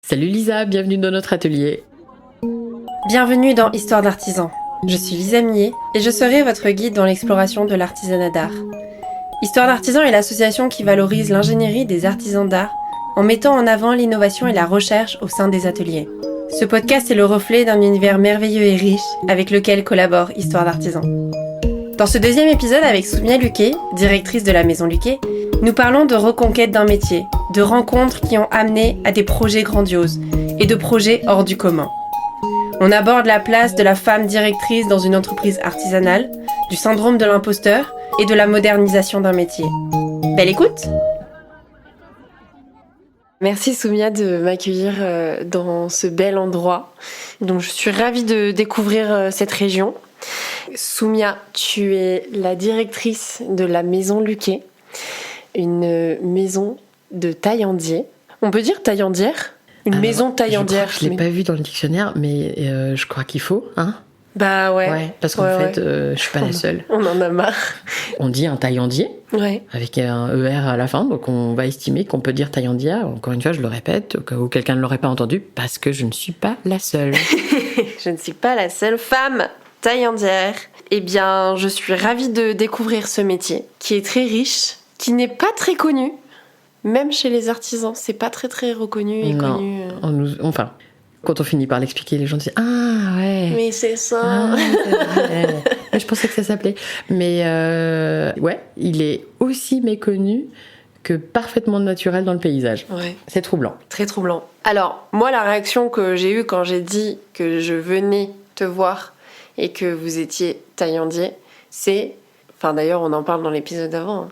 Salut Lisa, bienvenue dans notre atelier. Bienvenue dans Histoire d'artisan. Je suis Lisa Millet et je serai votre guide dans l'exploration de l'artisanat d'art. Histoire d'artisan est l'association qui valorise l'ingénierie des artisans d'art en mettant en avant l'innovation et la recherche au sein des ateliers. Ce podcast est le reflet d'un univers merveilleux et riche avec lequel collabore Histoire d'artisan. Dans ce deuxième épisode avec Soumia Luquet, directrice de la Maison Luquet, nous parlons de reconquête d'un métier, de rencontres qui ont amené à des projets grandioses et de projets hors du commun. On aborde la place de la femme directrice dans une entreprise artisanale, du syndrome de l'imposteur et de la modernisation d'un métier. Belle écoute! Merci Soumia de m'accueillir dans ce bel endroit. Donc je suis ravie de découvrir cette région. Soumia, tu es la directrice de la Maison Luquet, une maison de taillandier. On peut dire taillandière ? Une maison taillandière. Je ne l'ai pas vu dans le dictionnaire, mais je crois qu'il faut, hein ? Bah ouais. Parce qu'en fait, je suis pas la seule. On en a marre. On dit un taillandier, avec un ER à la fin, donc on va estimer qu'on peut dire taillandière. Encore une fois, je le répète, au cas où quelqu'un ne l'aurait pas entendu, parce que je ne suis pas la seule. Je ne suis pas la seule femme taillandière. Eh bien, je suis ravie de découvrir ce métier, qui est très riche, qui n'est pas très connu. Même chez les artisans, c'est pas très très reconnu et connu. Enfin, quand on finit par l'expliquer, les gens disent « Ah, ouais !» Mais c'est ça. Ah, c'est vrai. Je pensais que ça s'appelait. Mais ouais, il est aussi méconnu que parfaitement naturel dans le paysage. Ouais. C'est troublant. Très troublant. Alors, moi, la réaction que j'ai eue quand j'ai dit que je venais te voir et que vous étiez taillandier, c'est... Enfin, d'ailleurs, on en parle dans l'épisode d'avant. Hein.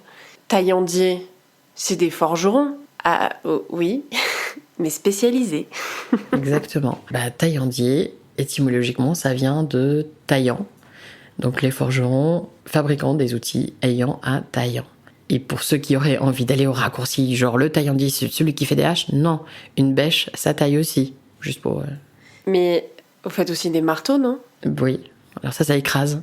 Taillandier, c'est des forgerons. Ah, oui, mais spécialisés. Exactement. Taillandier, étymologiquement, ça vient de taillant. Donc les forgerons fabriquant des outils ayant un taillant. Et pour ceux qui auraient envie d'aller au raccourci, genre le taillandier, c'est celui qui fait des haches, non. Une bêche, ça taille aussi. Juste pour... Mais vous faites aussi des marteaux, non ? Oui. Alors ça écrase.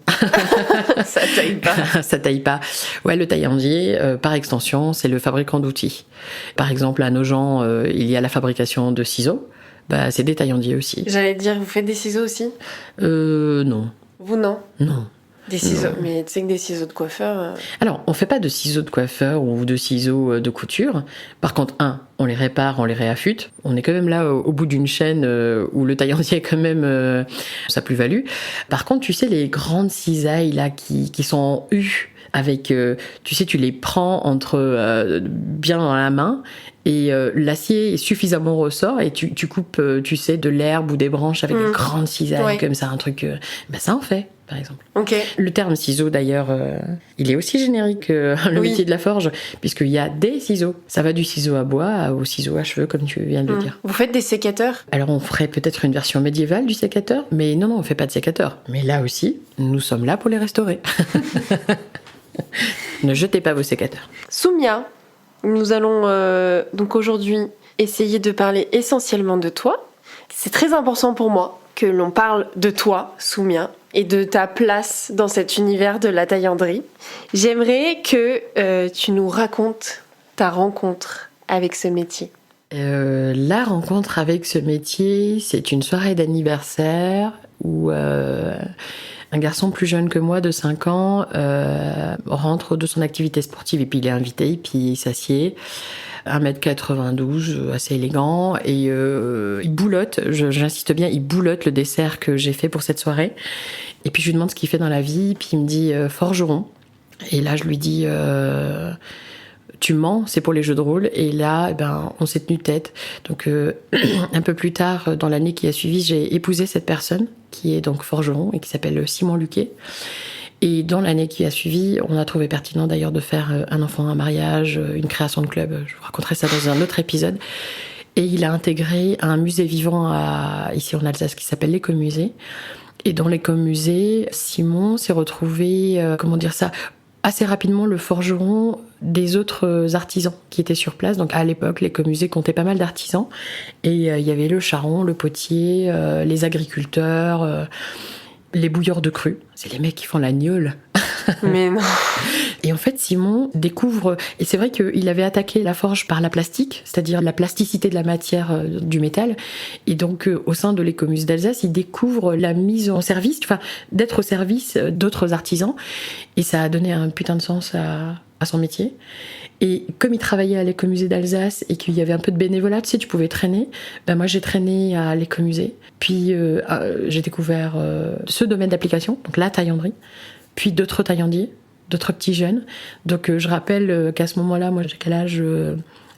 Ça taille pas. Ça taille pas. Ouais, le taillandier, par extension, c'est le fabricant d'outils. Par exemple, à Nogent, il y a la fabrication de ciseaux. C'est des taillandiers aussi. J'allais te dire, vous faites des ciseaux aussi ? Non. Vous, non ? Non. Des ciseaux, Non. mais tu sais que des ciseaux de coiffeur... Alors, on fait pas de ciseaux de coiffeur ou de ciseaux de couture. Par contre, on les répare, on les réaffûte. On est quand même là au bout d'une chaîne où le taillandier a quand même sa plus-value. Par contre, tu sais, les grandes cisailles là qui sont en U, avec, tu sais, tu les prends bien dans la main et l'acier est suffisamment ressort et tu coupes, tu sais, de l'herbe ou des branches avec des grandes cisailles comme ça, un truc... ça en fait, par exemple. Ok. Le terme ciseau, d'ailleurs, il est aussi générique que le métier de la forge, puisqu'il y a des ciseaux. Ça va du ciseau à bois au ciseau à cheveux, comme tu viens de le dire. Vous faites des sécateurs ? Alors, on ferait peut-être une version médiévale du sécateur, mais non, on fait pas de sécateur. Mais là aussi, nous sommes là pour les restaurer. Ne jetez pas vos sécateurs. Soumia, nous allons donc aujourd'hui essayer de parler essentiellement de toi. C'est très important pour moi que l'on parle de toi, Soumia, et de ta place dans cet univers de la taillanderie. J'aimerais que tu nous racontes ta rencontre avec ce métier. La rencontre avec ce métier, c'est une soirée d'anniversaire où un garçon plus jeune que moi, de 5 ans, rentre de son activité sportive et puis il est invité, puis il s'assied. 1m92, assez élégant, et il boulotte, j'insiste bien, il boulotte le dessert que j'ai fait pour cette soirée. Et puis je lui demande ce qu'il fait dans la vie, puis il me dit forgeron. Et là je lui dis tu mens, c'est pour les jeux de rôle. Et là, on s'est tenu tête. Donc un peu plus tard, dans l'année qui a suivi, j'ai épousé cette personne qui est donc forgeron et qui s'appelle Simon Luquet. Et dans l'année qui a suivi, on a trouvé pertinent d'ailleurs de faire un enfant, un mariage, une création de club. Je vous raconterai ça dans un autre épisode. Et il a intégré un musée vivant ici en Alsace qui s'appelle l'Écomusée. Et dans l'Écomusée, Simon s'est retrouvé, assez rapidement le forgeron des autres artisans qui étaient sur place. Donc à l'époque, l'Écomusée comptait pas mal d'artisans. Et il y avait le charron, le potier, les agriculteurs... les bouilleurs de cru, c'est les mecs qui font la gnôle. Mais non. Et Et en fait, Simon découvre, et c'est vrai qu'il avait attaqué la forge par la plastique, c'est-à-dire la plasticité de la matière du métal. Et donc, au sein de l'Écomusée d'Alsace, il découvre la mise en service, enfin, d'être au service d'autres artisans. Et ça a donné un putain de sens à son métier. Et comme il travaillait à l'Écomusée d'Alsace et qu'il y avait un peu de bénévolat, tu sais, tu pouvais traîner, ben moi j'ai traîné à l'Écomusée. Puis j'ai découvert ce domaine d'application, donc la taillanderie, puis d'autres taillandiers, d'autres petits jeunes. Donc je rappelle qu'à ce moment-là, moi j'ai quel âge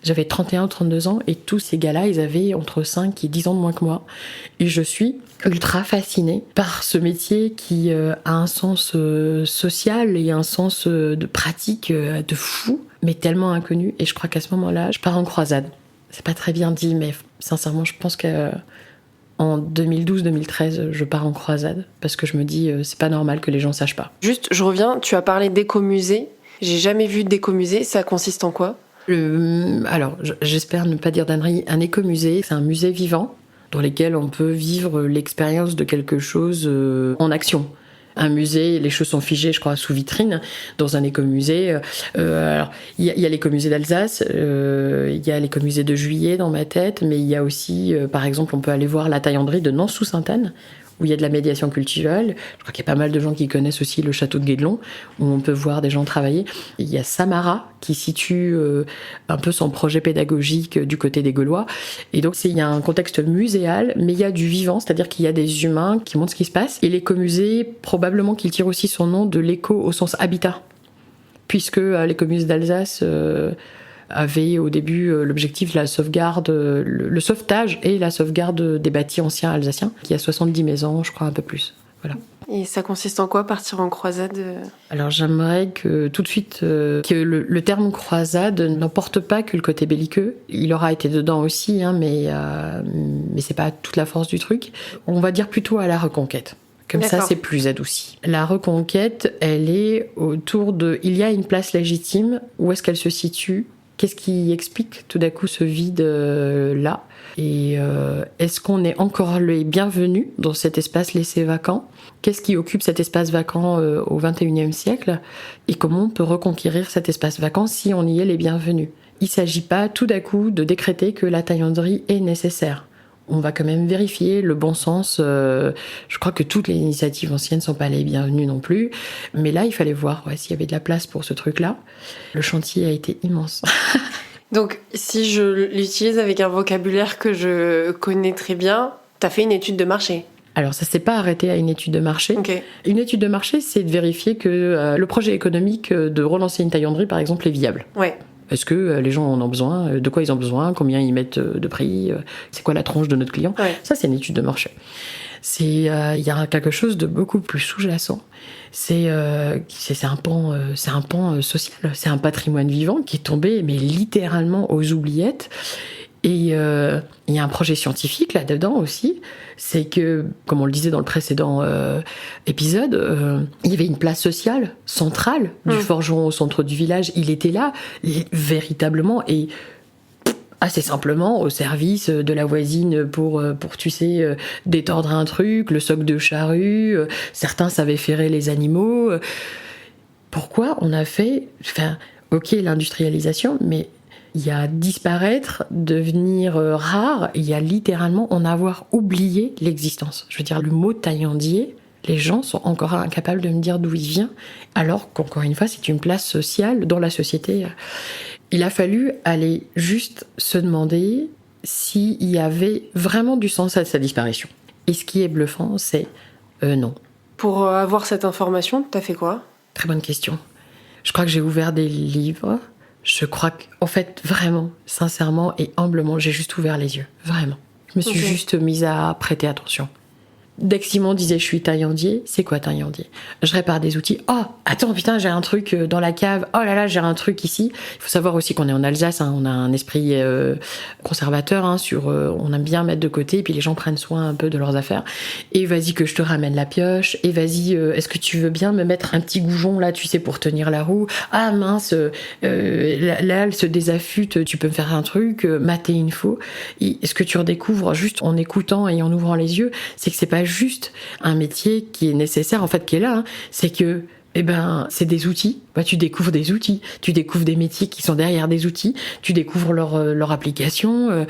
j'avais 31 ou 32 ans et tous ces gars-là, ils avaient entre 5 et 10 ans de moins que moi. Et je suis ultra fascinée par ce métier qui a un sens social et un sens de pratique de fou, mais tellement inconnu. Et je crois qu'à ce moment-là, je pars en croisade. C'est pas très bien dit, mais sincèrement, je pense qu'en 2012-2013, je pars en croisade parce que je me dis, c'est pas normal que les gens sachent pas. Juste, je reviens, tu as parlé d'écomusée. J'ai jamais vu d'écomusée, ça consiste en quoi ? Alors, j'espère ne pas dire d'ânerie. Un écomusée, c'est un musée vivant dans lequel on peut vivre l'expérience de quelque chose en action. Un musée, les choses sont figées, je crois, sous vitrine. Dans un écomusée, alors il y a l'écomusée d'Alsace, il y a l'écomusée de Juillet dans ma tête, mais il y a aussi, par exemple, on peut aller voir la taillanderie de Nans-sous-Sainte-Anne, où il y a de la médiation culturelle. Je crois qu'il y a pas mal de gens qui connaissent aussi le château de Guédelon, où on peut voir des gens travailler. Il y a Samara, qui situe un peu son projet pédagogique du côté des Gaulois. Et donc, il y a un contexte muséal, mais il y a du vivant, c'est-à-dire qu'il y a des humains qui montrent ce qui se passe. Et l'écomusée, probablement qu'il tire aussi son nom de l'éco au sens habitat, puisque l'écomusée d'Alsace avait au début l'objectif de la sauvegarde, le sauvetage et la sauvegarde des bâtis anciens alsaciens, qui a 70 maisons, je crois, un peu plus. Voilà. Et ça consiste en quoi, partir en croisade ? Alors j'aimerais que tout de suite que le terme croisade n'emporte pas que le côté belliqueux. Il aura été dedans aussi, hein, mais c'est pas toute la force du truc. On va dire plutôt à la reconquête. Comme D'accord. ça, c'est plus adouci. La reconquête, elle est autour de... Il y a une place légitime. Où est-ce qu'elle se situe ? Qu'est-ce qui explique tout d'un coup ce vide-là ? Et est-ce qu'on est encore les bienvenus dans cet espace laissé vacant ? Qu'est-ce qui occupe cet espace vacant au XXIe siècle ? Et comment on peut reconquérir cet espace vacant si on y est les bienvenus ? Il ne s'agit pas tout d'un coup de décréter que la taillanderie est nécessaire. On va quand même vérifier le bon sens. Je crois que toutes les initiatives anciennes ne sont pas les bienvenues non plus. Mais là, il fallait voir s'il y avait de la place pour ce truc-là. Le chantier a été immense. Donc, si je l'utilise avec un vocabulaire que je connais très bien, t'as fait une étude de marché. Alors, ça ne s'est pas arrêté à une étude de marché. Okay. Une étude de marché, c'est de vérifier que le projet économique de relancer une taillanderie, par exemple, est viable. Ouais. Est-ce que les gens en ont besoin ? De quoi ils ont besoin ? Combien ils mettent de prix ? C'est quoi la tronche de notre client ? Ouais. Ça, c'est une étude de marché. Il y a quelque chose de beaucoup plus sous-jacent. C'est un pan social, c'est un patrimoine vivant qui est tombé, mais littéralement aux oubliettes. Et il y a un projet scientifique là-dedans aussi, c'est que, comme on le disait dans le précédent épisode, il y avait une place sociale centrale du forgeron au centre du village. Il était là, véritablement, et assez simplement au service de la voisine pour tu sais, détordre un truc, le soc de charrue, certains savaient ferrer les animaux. Pourquoi on a fait... Enfin, ok, l'industrialisation, mais... Il y a disparaître, devenir rare, il y a littéralement en avoir oublié l'existence. Je veux dire, le mot taillandier, les gens sont encore incapables de me dire d'où il vient, alors qu'encore une fois, c'est une place sociale dans la société. Il a fallu aller juste se demander s'il y avait vraiment du sens à sa disparition. Et ce qui est bluffant, c'est non. Pour avoir cette information, t'as fait quoi ? Très bonne question. Je crois que j'ai ouvert des livres. Je crois qu'en fait, vraiment, sincèrement et humblement, j'ai juste ouvert les yeux. Vraiment. Je me suis juste mise à prêter attention. Dès que Simon disait « je suis taillandier », c'est quoi taillandier ? Je répare des outils. Oh, attends, putain, j'ai un truc dans la cave. Oh là là, j'ai un truc ici. Il faut savoir aussi qu'on est en Alsace, hein, on a un esprit conservateur, hein, on aime bien mettre de côté, et puis les gens prennent soin un peu de leurs affaires. Et vas-y que je te ramène la pioche, et vas-y, est-ce que tu veux bien me mettre un petit goujon là, tu sais, pour tenir la roue ? Ah mince, là, elle se désaffûte, tu peux me faire un truc, mater une faux. Et ce que tu redécouvres juste en écoutant et en ouvrant les yeux, c'est que c'est pas juste un métier qui est nécessaire, en fait, qui est là, hein. C'est que C'est des outils. Tu découvres des outils, tu découvres des métiers qui sont derrière des outils, tu découvres leur application,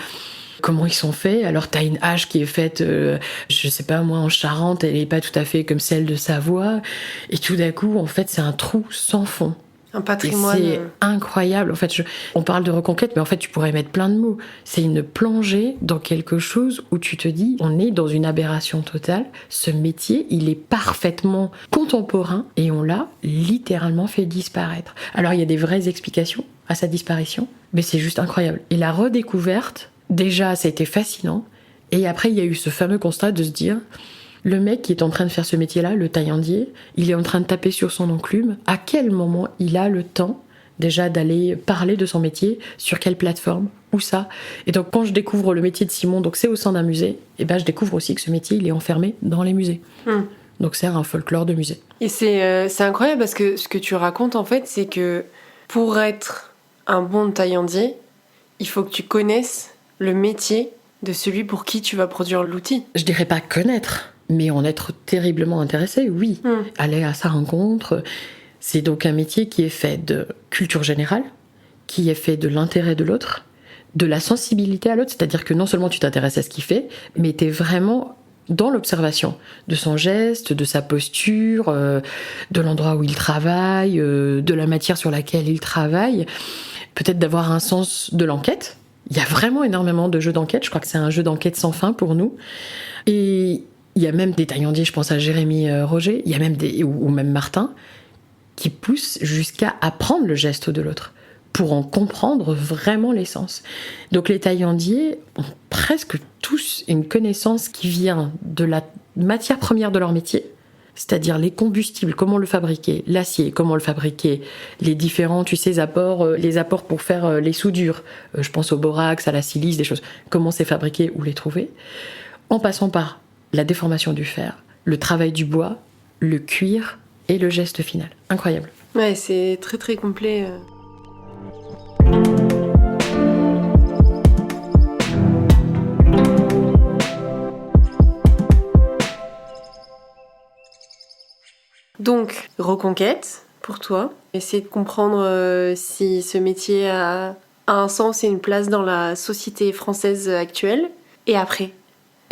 comment ils sont faits. Alors t'as une hache qui est faite, je sais pas moi, en Charente, elle est pas tout à fait comme celle de Savoie, et tout d'un coup, en fait, c'est un trou sans fond. Un patrimoine. Et c'est incroyable. En fait, on parle de reconquête, mais en fait, tu pourrais mettre plein de mots. C'est une plongée dans quelque chose où tu te dis, on est dans une aberration totale. Ce métier, il est parfaitement contemporain et on l'a littéralement fait disparaître. Alors, il y a des vraies explications à sa disparition, mais c'est juste incroyable. Et la redécouverte, déjà, ça a été fascinant. Et après, il y a eu ce fameux constat de se dire, le mec qui est en train de faire ce métier-là, le taillandier, il est en train de taper sur son enclume. À quel moment il a le temps déjà d'aller parler de son métier, sur quelle plateforme, où ça. Et donc quand je découvre le métier de Simon, donc c'est au sein d'un musée, et je découvre aussi que ce métier, il est enfermé dans les musées. Donc c'est un folklore de musée. Et c'est incroyable parce que ce que tu racontes en fait, c'est que pour être un bon taillandier, il faut que tu connaisses le métier de celui pour qui tu vas produire l'outil. Je dirais pas connaître, mais en être terriblement intéressé, oui. Aller à sa rencontre. C'est donc un métier qui est fait de culture générale, qui est fait de l'intérêt de l'autre, de la sensibilité à l'autre, c'est-à-dire que non seulement tu t'intéresses à ce qu'il fait, mais tu es vraiment dans l'observation de son geste, de sa posture, de l'endroit où il travaille, de la matière sur laquelle il travaille, peut-être d'avoir un sens de l'enquête. Il y a vraiment énormément de jeux d'enquête, je crois que c'est un jeu d'enquête sans fin pour nous. Et il y a même des taillandiers, je pense à Jérémy Roger, il y a même ou même Martin, qui poussent jusqu'à apprendre le geste de l'autre, pour en comprendre vraiment l'essence. Donc les taillandiers ont presque tous une connaissance qui vient de la matière première de leur métier, c'est-à-dire les combustibles, comment le fabriquer, l'acier, comment le fabriquer, les différents, apports, les apports pour faire les soudures, je pense au borax, à la silice, des choses, comment c'est fabriqué, où les trouver, en passant par la déformation du fer, le travail du bois, le cuir et le geste final. Incroyable. Ouais, c'est très très complet. Donc, reconquête, pour toi. Essayer de comprendre si ce métier a un sens et une place dans la société française actuelle. Et après ?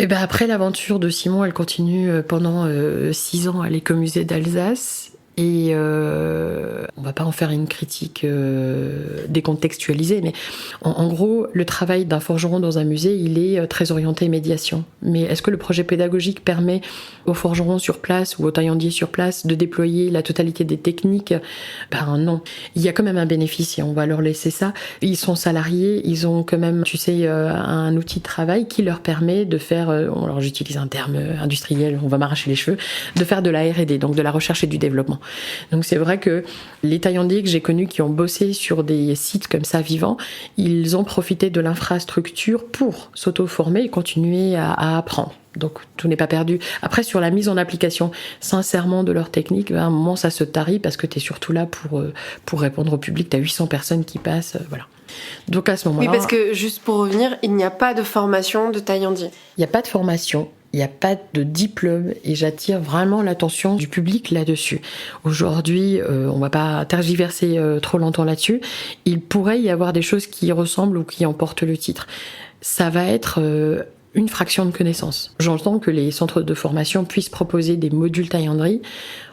Après, l'aventure de Simon, elle continue pendant 6 ans à l'Écomusée d'Alsace. Et on va pas en faire une critique décontextualisée, mais en gros, le travail d'un forgeron dans un musée, il est très orienté médiation. Mais est-ce que le projet pédagogique permet aux forgerons sur place ou aux taillandiers sur place de déployer la totalité des techniques ? Non. Il y a quand même un bénéfice et on va leur laisser ça. Ils sont salariés, ils ont quand même, un outil de travail qui leur permet de faire, alors j'utilise un terme industriel, on va m'arracher les cheveux, de faire de la R&D, donc de la recherche et du développement. Donc c'est vrai que les taillandiers que j'ai connus qui ont bossé sur des sites comme ça vivants, ils ont profité de l'infrastructure pour s'auto-former et continuer à apprendre. Donc tout n'est pas perdu. Après, sur la mise en application sincèrement de leur technique, à un moment ça se tarit parce que tu es surtout là pour répondre au public. Tu as 800 personnes qui passent, voilà. Donc à ce moment-là... Oui, parce que juste pour revenir, il n'y a pas de formation de taillandier. Il n'y a pas de formation. Il n'y a pas de diplôme et j'attire vraiment l'attention du public là-dessus. Aujourd'hui, on ne va pas tergiverser trop longtemps là-dessus. Il pourrait y avoir des choses qui ressemblent ou qui emportent le titre. Ça va être une fraction de connaissances. J'entends que les centres de formation puissent proposer des modules taillanderie.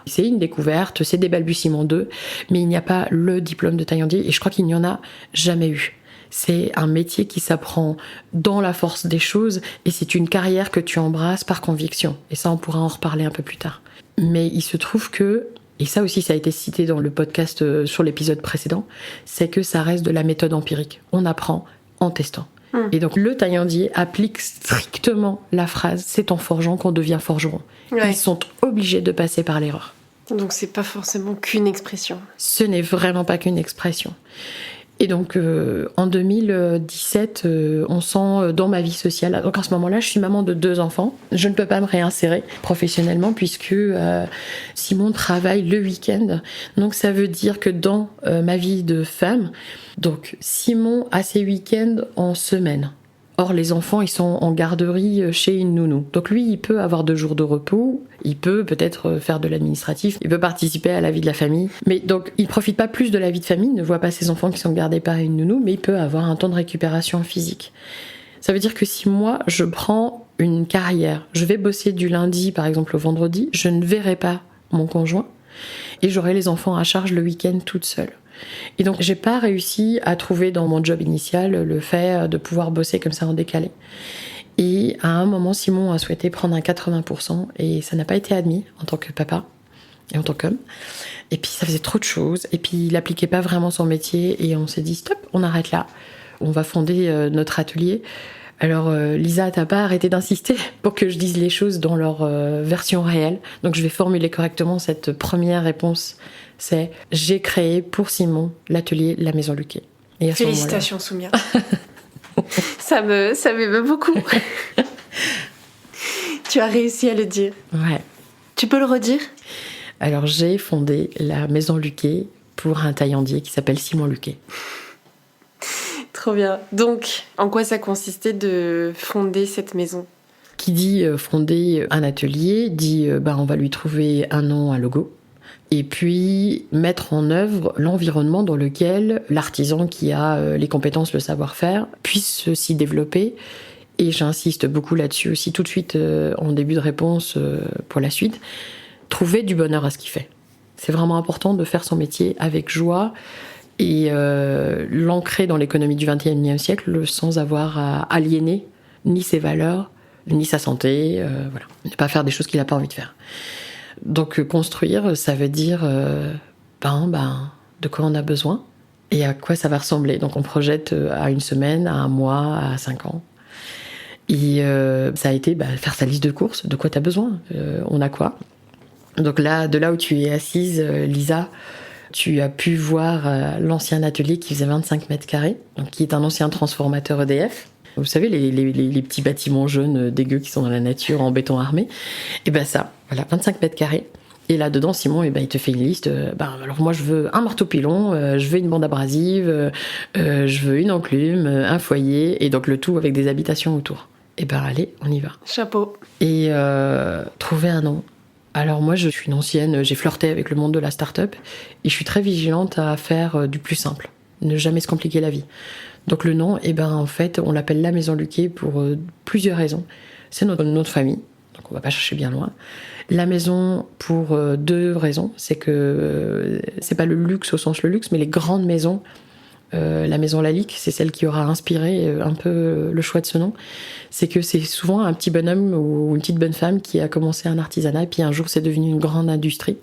C'est une découverte, c'est des balbutiements d'eux, mais il n'y a pas le diplôme de taillandier et je crois qu'il n'y en a jamais eu. C'est un métier qui s'apprend dans la force des choses et c'est une carrière que tu embrasses par conviction. Et ça, on pourra en reparler un peu plus tard. Mais il se trouve que, et ça aussi ça a été cité dans le podcast sur l'épisode précédent, c'est que ça reste de la méthode empirique. On apprend en testant. Et donc le taillandier applique strictement la phrase « c'est en forgeant qu'on devient forgeron ». Ouais. Ils sont obligés de passer par l'erreur. Donc c'est pas forcément qu'une expression. Ce n'est vraiment pas qu'une expression. Et donc, en 2017, on sent dans ma vie sociale... Donc, en ce moment-là, je suis maman de 2 enfants. Je ne peux pas me réinsérer professionnellement puisque Simon travaille le week-end. Donc, ça veut dire que dans ma vie de femme, donc Simon a ses week-ends en semaine. Or, les enfants, ils sont en garderie chez une nounou. Donc lui, il peut avoir 2 jours de repos, il peut peut-être faire de l'administratif, il peut participer à la vie de la famille. Mais donc, il profite pas plus de la vie de famille, ne voit pas ses enfants qui sont gardés par une nounou, mais il peut avoir un temps de récupération physique. Ça veut dire que si moi, je prends une carrière, je vais bosser du lundi, par exemple, au vendredi, je ne verrai pas mon conjoint et j'aurai les enfants à charge le week-end toute seule. Et donc, j'ai pas réussi à trouver dans mon job initial le fait de pouvoir bosser comme ça en décalé. Et à un moment, Simon a souhaité prendre un 80% et ça n'a pas été admis en tant que papa et en tant qu'homme. Et puis, ça faisait trop de choses. Et puis, il appliquait pas vraiment son métier et on s'est dit, stop, on arrête là. On va fonder notre atelier. Alors, Lisa, t'as pas arrêté d'insister pour que je dise les choses dans leur version réelle. Donc, je vais formuler correctement cette première réponse. C'est « J'ai créé pour Simon l'atelier La Maison Luquet ». Félicitations, Soumia. ça m'émeut beaucoup. Tu as réussi à le dire. Ouais. Tu peux le redire ? Alors, j'ai fondé La Maison Luquet pour un taillandier qui s'appelle Simon Luquet. Trop bien. Donc, en quoi ça consistait de fonder cette maison ? Qui dit fonder un atelier, dit on va lui trouver un nom, un logo. Et puis mettre en œuvre l'environnement dans lequel l'artisan qui a les compétences, le savoir-faire, puisse s'y développer. Et j'insiste beaucoup là-dessus aussi tout de suite en début de réponse pour la suite, trouver du bonheur à ce qu'il fait. C'est vraiment important de faire son métier avec joie et l'ancrer dans l'économie du XXIe siècle sans avoir à aliéner ni ses valeurs, ni sa santé, voilà. Ne pas faire des choses qu'il n'a pas envie de faire. Donc construire, ça veut dire de quoi on a besoin et à quoi ça va ressembler. Donc on projette à 1 semaine, à 1 mois, à 5 ans. Et ça a été faire sa liste de courses, de quoi tu as besoin, on a quoi. Donc là, de là où tu es assise, Lisa, tu as pu voir l'ancien atelier qui faisait 25 mètres carrés, donc qui est un ancien transformateur EDF. Vous savez, les petits bâtiments jaunes dégueux qui sont dans la nature en béton armé. Et ça, voilà, 25 mètres carrés. Et là-dedans, Simon, il te fait une liste. Alors moi, je veux un marteau pilon, je veux une bande abrasive, je veux une enclume, un foyer, et donc le tout avec des habitations autour. Allez, on y va. Chapeau. Et trouver un nom. Alors moi, je suis une ancienne, j'ai flirté avec le monde de la start-up, et je suis très vigilante à faire du plus simple. Ne jamais se compliquer la vie. Donc le nom, en fait, on l'appelle La Maison Luquet pour plusieurs raisons. C'est notre nom de famille, donc on va pas chercher bien loin. La maison pour 2 raisons. C'est que c'est pas le luxe au sens le luxe, mais les grandes maisons. La maison Lalique, c'est celle qui aura inspiré un peu le choix de ce nom. C'est que c'est souvent un petit bonhomme ou une petite bonne femme qui a commencé un artisanat et puis un jour c'est devenu une grande industrie.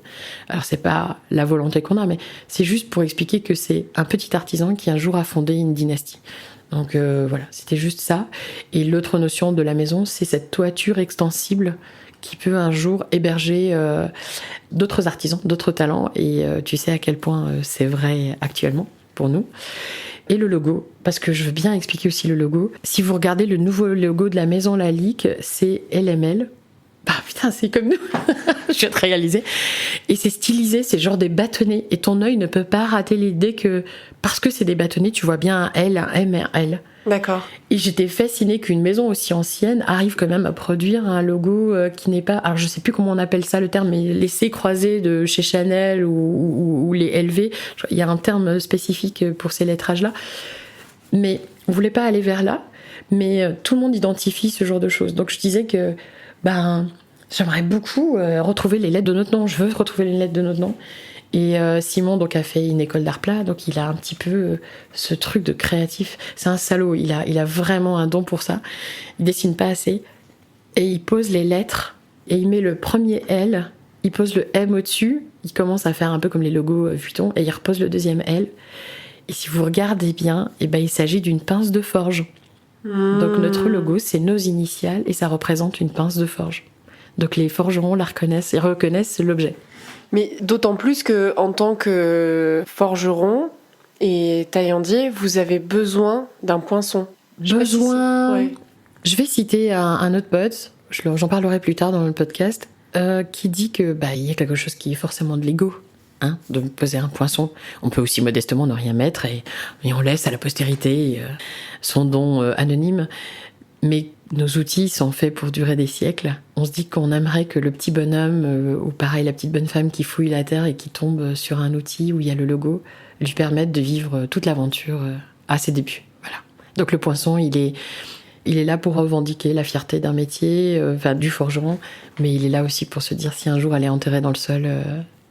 Alors c'est pas la volonté qu'on a, mais c'est juste pour expliquer que c'est un petit artisan qui un jour a fondé une dynastie. Donc voilà, c'était juste ça. Et l'autre notion de la maison, c'est cette toiture extensible qui peut un jour héberger d'autres artisans, d'autres talents. Et tu sais à quel point c'est vrai actuellement pour nous. Et le logo, parce que je veux bien expliquer aussi le logo. Si vous regardez le nouveau logo de la Maison Lalique, c'est LML. Putain, c'est comme nous. Je viens de réaliser. Et c'est stylisé, c'est genre des bâtonnets. Et ton œil ne peut pas rater l'idée que, parce que c'est des bâtonnets, tu vois bien un L, un M et un L. D'accord. Et j'étais fascinée qu'une maison aussi ancienne arrive quand même à produire un logo qui n'est pas... Alors je sais plus comment on appelle ça le terme, mais les C croisés de chez Chanel ou les LV. Il y a un terme spécifique pour ces lettrages-là. Mais on voulait pas aller vers là. Mais tout le monde identifie ce genre de choses. Donc je disais que j'aimerais beaucoup retrouver les lettres de notre nom. Je veux retrouver les lettres de notre nom. Et Simon donc a fait une école d'art plat, donc il a un petit peu ce truc de créatif. C'est un salaud, il a vraiment un don pour ça. Il dessine pas assez et il pose les lettres et il met le premier L, il pose le M au-dessus, il commence à faire un peu comme les logos Vuitton et il repose le deuxième L. Et si vous regardez bien, il s'agit d'une pince de forge. Donc notre logo, c'est nos initiales et ça représente une pince de forge. Donc les forgerons la reconnaissent et reconnaissent l'objet. Mais d'autant plus qu'en tant que forgeron et taillandier, vous avez besoin d'un poinçon. Ouais. Je vais citer un autre pote, j'en parlerai plus tard dans le podcast, qui dit que il y a quelque chose qui est forcément de l'ego, de poser un poinçon. On peut aussi modestement ne rien mettre et on laisse à la postérité son don anonyme. Mais nos outils sont faits pour durer des siècles. On se dit qu'on aimerait que le petit bonhomme, ou pareil, la petite bonne femme qui fouille la terre et qui tombe sur un outil où il y a le logo, lui permette de vivre toute l'aventure à ses débuts. Voilà. Donc le poinçon, il est là pour revendiquer la fierté d'un métier, du forgeron, mais il est là aussi pour se dire si un jour elle est enterrée dans le sol,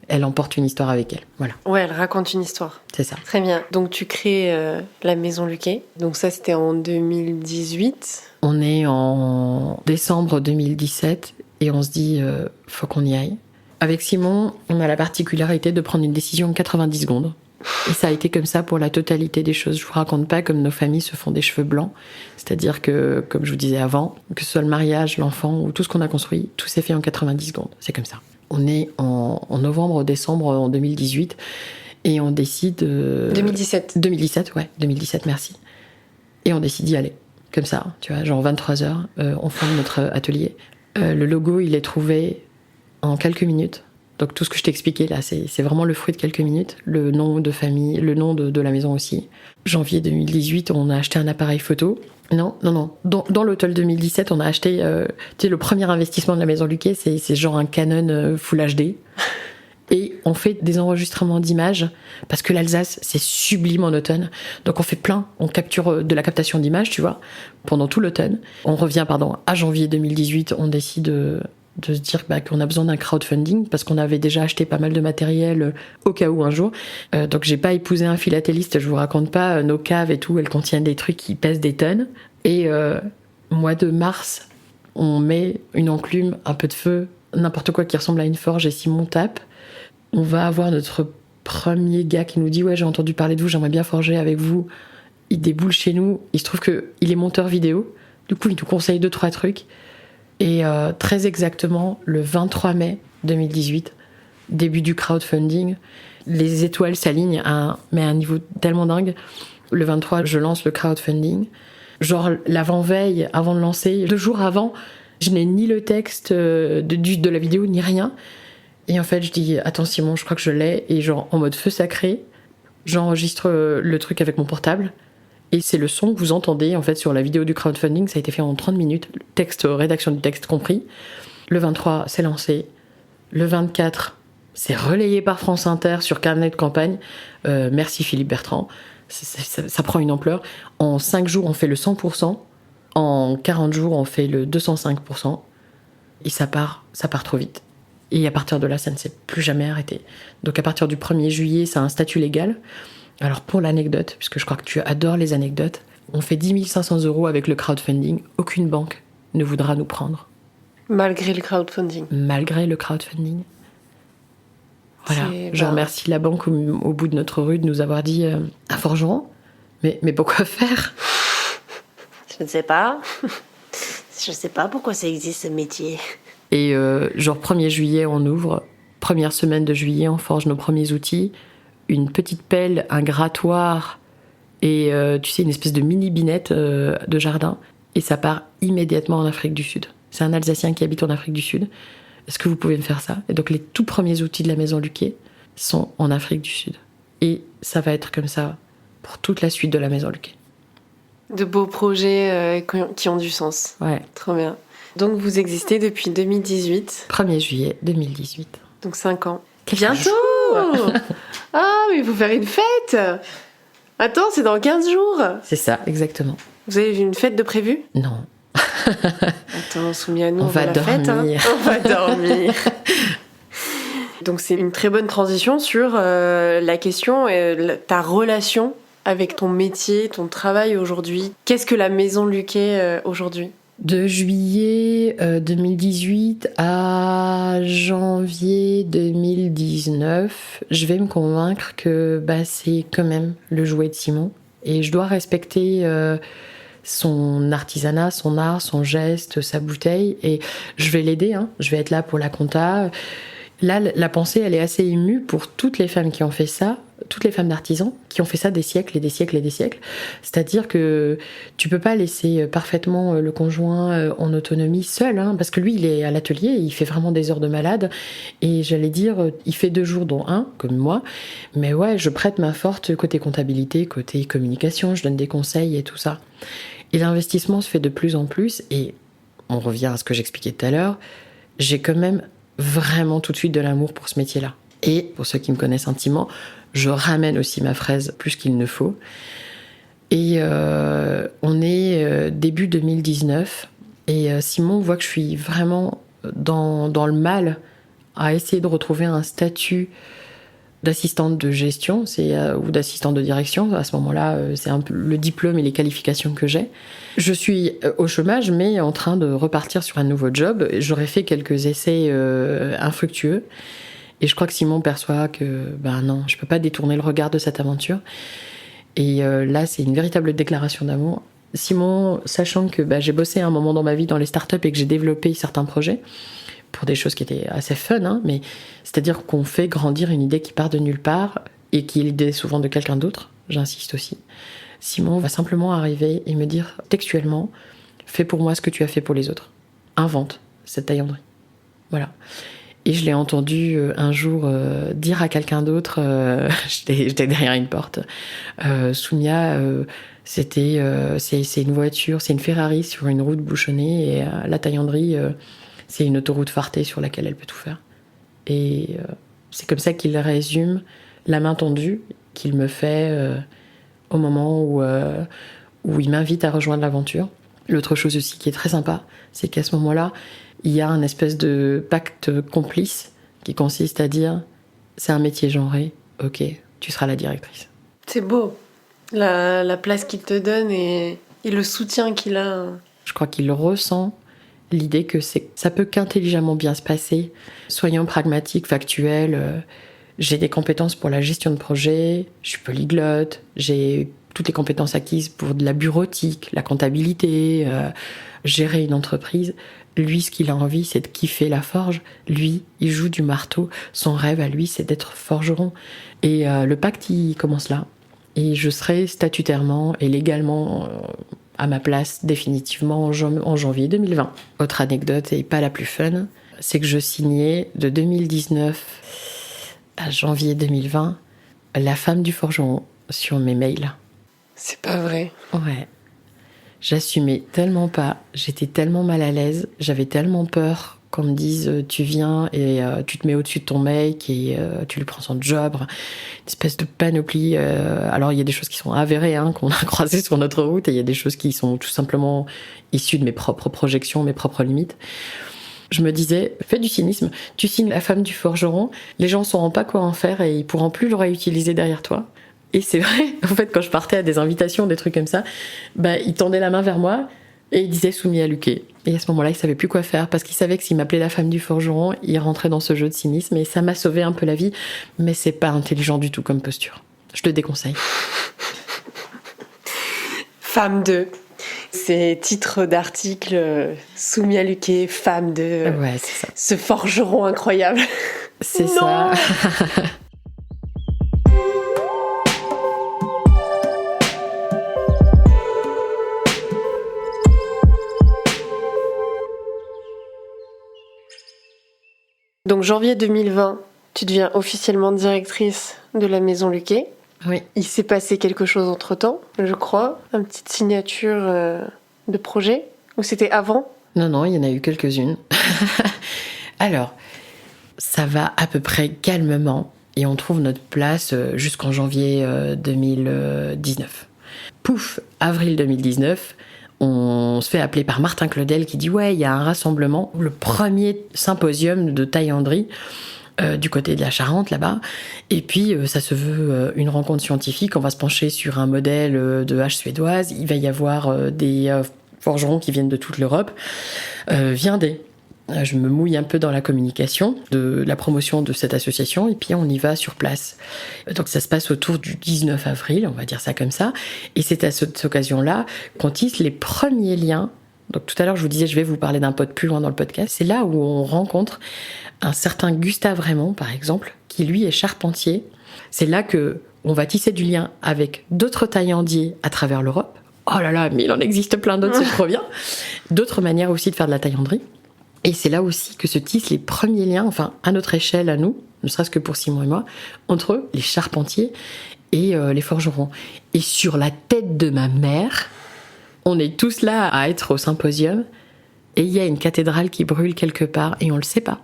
elle emporte une histoire avec elle. Voilà. Ouais, elle raconte une histoire. C'est ça. Très bien. Donc tu crées la Maison Luquet. Donc ça, c'était en 2018. On est en décembre 2017 et on se dit faut qu'on y aille. Avec Simon, on a la particularité de prendre une décision en 90 secondes. Et ça a été comme ça pour la totalité des choses. Je vous raconte pas comme nos familles se font des cheveux blancs. C'est-à-dire que, comme je vous disais avant, que ce soit le mariage, l'enfant ou tout ce qu'on a construit, tout s'est fait en 90 secondes. C'est comme ça. On est en novembre, décembre en 2018 et on décide... 2017. 2017, merci. Et on décide d'y aller. Comme ça, tu vois, genre 23h, on fonde notre atelier. Le logo, il est trouvé en quelques minutes. Donc tout ce que je t'ai expliqué là, c'est vraiment le fruit de quelques minutes. Le nom de famille, le nom de la maison aussi. Janvier 2018, on a acheté un appareil photo. Non. Dans l'automne 2017, on a acheté le premier investissement de la Maison Luquet, c'est genre un Canon Full HD. Et on fait des enregistrements d'images, parce que l'Alsace, c'est sublime en automne. Donc on capture de la captation d'images, tu vois, pendant tout l'automne. On revient, à janvier 2018, on décide de se dire qu'on a besoin d'un crowdfunding, parce qu'on avait déjà acheté pas mal de matériel au cas où un jour. Donc j'ai pas épousé un philatéliste, je vous raconte pas, nos caves et tout, elles contiennent des trucs qui pèsent des tonnes. Et mois de mars, on met une enclume, un peu de feu, n'importe quoi qui ressemble à une forge, et Simon tape. On va avoir notre premier gars qui nous dit « Ouais, j'ai entendu parler de vous, j'aimerais bien forger avec vous ». Il déboule chez nous, il se trouve qu'il est monteur vidéo. Du coup, il nous conseille 2-3 trucs. Et très exactement, le 23 mai 2018, début du crowdfunding, les étoiles s'alignent mais à un niveau tellement dingue. Le 23, je lance le crowdfunding. Genre l'avant-veille, avant de lancer, 2 jours avant, je n'ai ni le texte de la vidéo, ni rien. Et en fait, je dis, attends Simon, je crois que je l'ai. Et genre, en mode feu sacré, j'enregistre le truc avec mon portable. Et c'est le son que vous entendez, en fait, sur la vidéo du crowdfunding. Ça a été fait en 30 minutes, rédaction du texte compris. Le 23, c'est lancé. Le 24, c'est relayé par France Inter sur carnet de campagne. Merci Philippe Bertrand. Ça prend une ampleur. En 5 jours, on fait le 100%. En 40 jours, on fait le 205%. Et ça part trop vite. Et à partir de là, ça ne s'est plus jamais arrêté. Donc à partir du 1er juillet, ça a un statut légal. Alors pour l'anecdote, puisque je crois que tu adores les anecdotes, on fait 10 500 € avec le crowdfunding. Aucune banque ne voudra nous prendre. Malgré le crowdfunding. Malgré le crowdfunding. Voilà. Je remercie la banque au bout de notre rue de nous avoir dit un forgeron. Mais pourquoi faire ? Je ne sais pas. Je ne sais pas pourquoi ça existe ce métier. Et genre 1er juillet, on ouvre. Première semaine de juillet, on forge nos premiers outils. Une petite pelle, un grattoir et tu sais, une espèce de mini binette de jardin. Et ça part immédiatement en Afrique du Sud. C'est un Alsacien qui habite en Afrique du Sud. Est-ce que vous pouvez me faire ça ? Et donc les tout premiers outils de la Maison Luquet sont en Afrique du Sud. Et ça va être comme ça pour toute la suite de la Maison Luquet. De beaux projets qui ont du sens. Ouais. Trop bien. Donc vous existez depuis 2018. 1er juillet 2018. Donc 5 ans. Bientôt. Ah, mais il faut faire une fête. Attends, c'est dans 15 jours. C'est ça, exactement. Vous avez une fête de prévu ? Non. Attends, soumis à nous, on va la dormir. Fête, hein. On va dormir. Donc c'est une très bonne transition sur la question, ta relation avec ton métier, ton travail aujourd'hui. Qu'est-ce que la Maison Luquet aujourd'hui ? De juillet 2018 à janvier 2019, je vais me convaincre que c'est quand même le jouet de Simon. Et je dois respecter son artisanat, son art, son geste, sa bouteille. Et je vais l'aider, je vais être là pour la compta. Là, la pensée, elle est assez émue pour toutes les femmes qui ont fait ça, toutes les femmes d'artisans qui ont fait ça des siècles et des siècles et des siècles. C'est-à-dire que tu peux pas laisser parfaitement le conjoint en autonomie seul, parce que lui, il est à l'atelier, il fait vraiment des heures de malade. Et j'allais dire, il fait 2 jours, dont 1, comme moi. Mais ouais, je prête main forte côté comptabilité, côté communication, je donne des conseils et tout ça. Et l'investissement se fait de plus en plus, et on revient à ce que j'expliquais tout à l'heure, j'ai quand même vraiment tout de suite de l'amour pour ce métier-là. Et pour ceux qui me connaissent intimement, je ramène aussi ma fraise plus qu'il ne faut. Et on est début 2019, et Simon voit que je suis vraiment dans le mal à essayer de retrouver un statut d'assistante de gestion ou d'assistante de direction. À ce moment-là, c'est un peu le diplôme et les qualifications que j'ai. Je suis au chômage, mais en train de repartir sur un nouveau job. J'aurais fait quelques essais infructueux. Et je crois que Simon perçoit que, non, je peux pas détourner le regard de cette aventure. Et là, c'est une véritable déclaration d'amour. Simon, sachant que j'ai bossé un moment dans ma vie dans les startups et que j'ai développé certains projets, pour des choses qui étaient assez fun, mais c'est-à-dire qu'on fait grandir une idée qui part de nulle part et qui est l'idée souvent de quelqu'un d'autre, j'insiste aussi. Simon va simplement arriver et me dire textuellement, fais pour moi ce que tu as fait pour les autres. Invente cette taillanderie. Voilà. Et je l'ai entendu un jour dire à quelqu'un d'autre, j'étais derrière une porte, Soumia, c'est une voiture, c'est une Ferrari sur une route bouchonnée, et la taillanderie, c'est une autoroute fartée sur laquelle elle peut tout faire. Et c'est comme ça qu'il résume la main tendue qu'il me fait au moment où il m'invite à rejoindre l'aventure. L'autre chose aussi qui est très sympa, c'est qu'à ce moment-là, il y a un espèce de pacte complice qui consiste à dire « c'est un métier genré, ok, tu seras la directrice ». C'est beau, la place qu'il te donne et le soutien qu'il a. Je crois qu'il ressent l'idée que ça peut qu'intelligemment bien se passer. Soyons pragmatiques, factuels. J'ai des compétences pour la gestion de projet, je suis polyglotte, j'ai toutes les compétences acquises pour de la bureautique, la comptabilité, gérer une entreprise. Lui, ce qu'il a envie, c'est de kiffer la forge. Lui, il joue du marteau. Son rêve à lui, c'est d'être forgeron. Et le pacte, il commence là. Et je serai statutairement et légalement à ma place définitivement en janvier 2020. Autre anecdote, et pas la plus fun, c'est que je signais de 2019 à janvier 2020 la femme du forgeron sur mes mails. C'est pas vrai. Ouais. J'assumais tellement pas, j'étais tellement mal à l'aise, j'avais tellement peur qu'on me dise tu viens et tu te mets au-dessus de ton mec et tu lui prends son job, une espèce de panoplie. Alors il y a des choses qui sont avérées, qu'on a croisées sur notre route, et il y a des choses qui sont tout simplement issues de mes propres projections, mes propres limites. Je me disais, fais du cynisme, tu signes la femme du forgeron, les gens ne sauront pas quoi en faire et ils pourront plus le réutiliser derrière toi. Et c'est vrai, en fait, quand je partais à des invitations, des trucs comme ça, il tendait la main vers moi et il disait Soumia Luque. Et à ce moment-là, il savait plus quoi faire, parce qu'il savait que s'il m'appelait la femme du forgeron, il rentrait dans ce jeu de cynisme, et ça m'a sauvé un peu la vie, mais c'est pas intelligent du tout comme posture. Je te déconseille. Femme de. C'est titre d'article, Soumia Luque, femme de. Ouais, c'est ça. Ce forgeron incroyable. C'est non ça. Donc janvier 2020, tu deviens officiellement directrice de la Maison Luque. Oui. Il s'est passé quelque chose entre-temps, je crois. Une petite signature de projet. Ou c'était avant ? Non, il y en a eu quelques-unes. Alors, ça va à peu près calmement et on trouve notre place jusqu'en janvier 2019. Pouf, avril 2019, on se fait appeler par Martin Claudel qui dit « Ouais, il y a un rassemblement, le premier symposium de taillanderie du côté de la Charente, là-bas. Et puis, ça se veut une rencontre scientifique. On va se pencher sur un modèle de hache suédoise. Il va y avoir des forgerons qui viennent de toute l'Europe. Viendez !» Je me mouille un peu dans la communication de la promotion de cette association et puis on y va sur place. Donc ça se passe autour du 19 avril, on va dire ça comme ça. Et c'est à cette occasion-là qu'on tisse les premiers liens. Donc tout à l'heure, je vous disais, je vais vous parler d'un pote plus loin dans le podcast. C'est là où on rencontre un certain Gustave Raymond, par exemple, qui lui est charpentier. C'est là que on va tisser du lien avec d'autres taillandiers à travers l'Europe. Oh là là, mais il en existe plein d'autres, c'est trop bien. D'autres manières aussi de faire de la taillanderie. Et c'est là aussi que se tissent les premiers liens, enfin, à notre échelle, à nous, ne serait-ce que pour Simon et moi, entre les charpentiers et les forgerons. Et sur la tête de ma mère, On est tous là à être au symposium et il y a une cathédrale qui brûle quelque part et on le sait pas.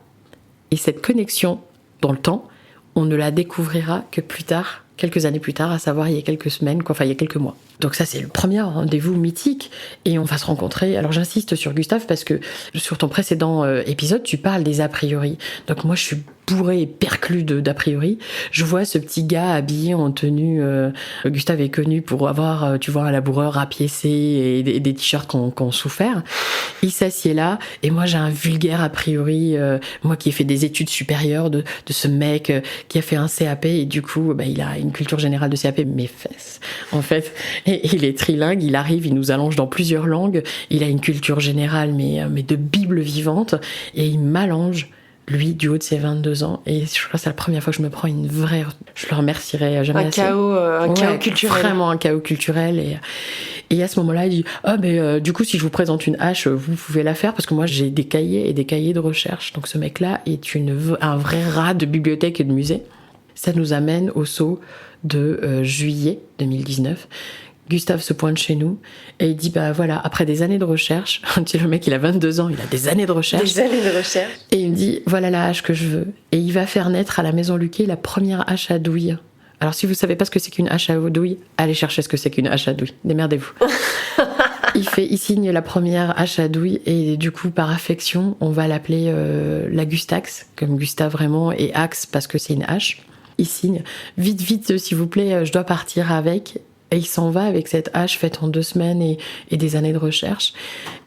Et cette connexion dans le temps, on ne la découvrira que plus tard, quelques années plus tard, à savoir il y a quelques semaines, il y a quelques mois. Donc ça, c'est le premier rendez-vous mythique et on va se rencontrer. Alors j'insiste sur Gustave parce que sur ton précédent épisode, tu parles des a priori. Donc moi, je suis bourrée et perclue d'a priori. Je vois ce petit gars habillé en tenue. Gustave est connu pour avoir, tu vois, un laboureur rapiécé et des t-shirts qu'on souffert. Il s'assied là et moi, j'ai un vulgaire a priori. Moi qui ai fait des études supérieures de ce mec qui a fait un CAP et du coup, il a une culture générale de CAP, mes fesses, en fait. Et il est trilingue, il arrive, il nous allonge dans plusieurs langues, il a une culture générale, mais de Bible vivante, et il m'allonge, lui, du haut de ses 22 ans, et je crois que c'est la première fois que je me prends une vraie... Je le remercierai jamais assez. Un chaos culturel. Vraiment un chaos culturel, et à ce moment-là, il dit du coup, si je vous présente une hache, vous pouvez la faire, parce que moi, j'ai des cahiers et des cahiers de recherche. Donc ce mec-là est un vrai rat de bibliothèque et de musée. Ça nous amène au saut de juillet 2019. Gustave se pointe chez nous et il dit voilà, après des années de recherche, le mec il a 22 ans, il a des années de recherche. Des années de recherche. Et il me dit voilà la hache que je veux. Et il va faire naître à la maison Luquet la première hache à douille. Alors si vous savez pas ce que c'est qu'une hache à douille, allez chercher ce que c'est qu'une hache à douille. Démerdez-vous. Il signe la première hache à douille et du coup par affection on va l'appeler la Gustax, comme Gustave vraiment, et axe parce que c'est une hache. Il signe vite s'il vous plaît, je dois partir avec. Et il s'en va avec cette hache faite en 2 semaines et des années de recherche.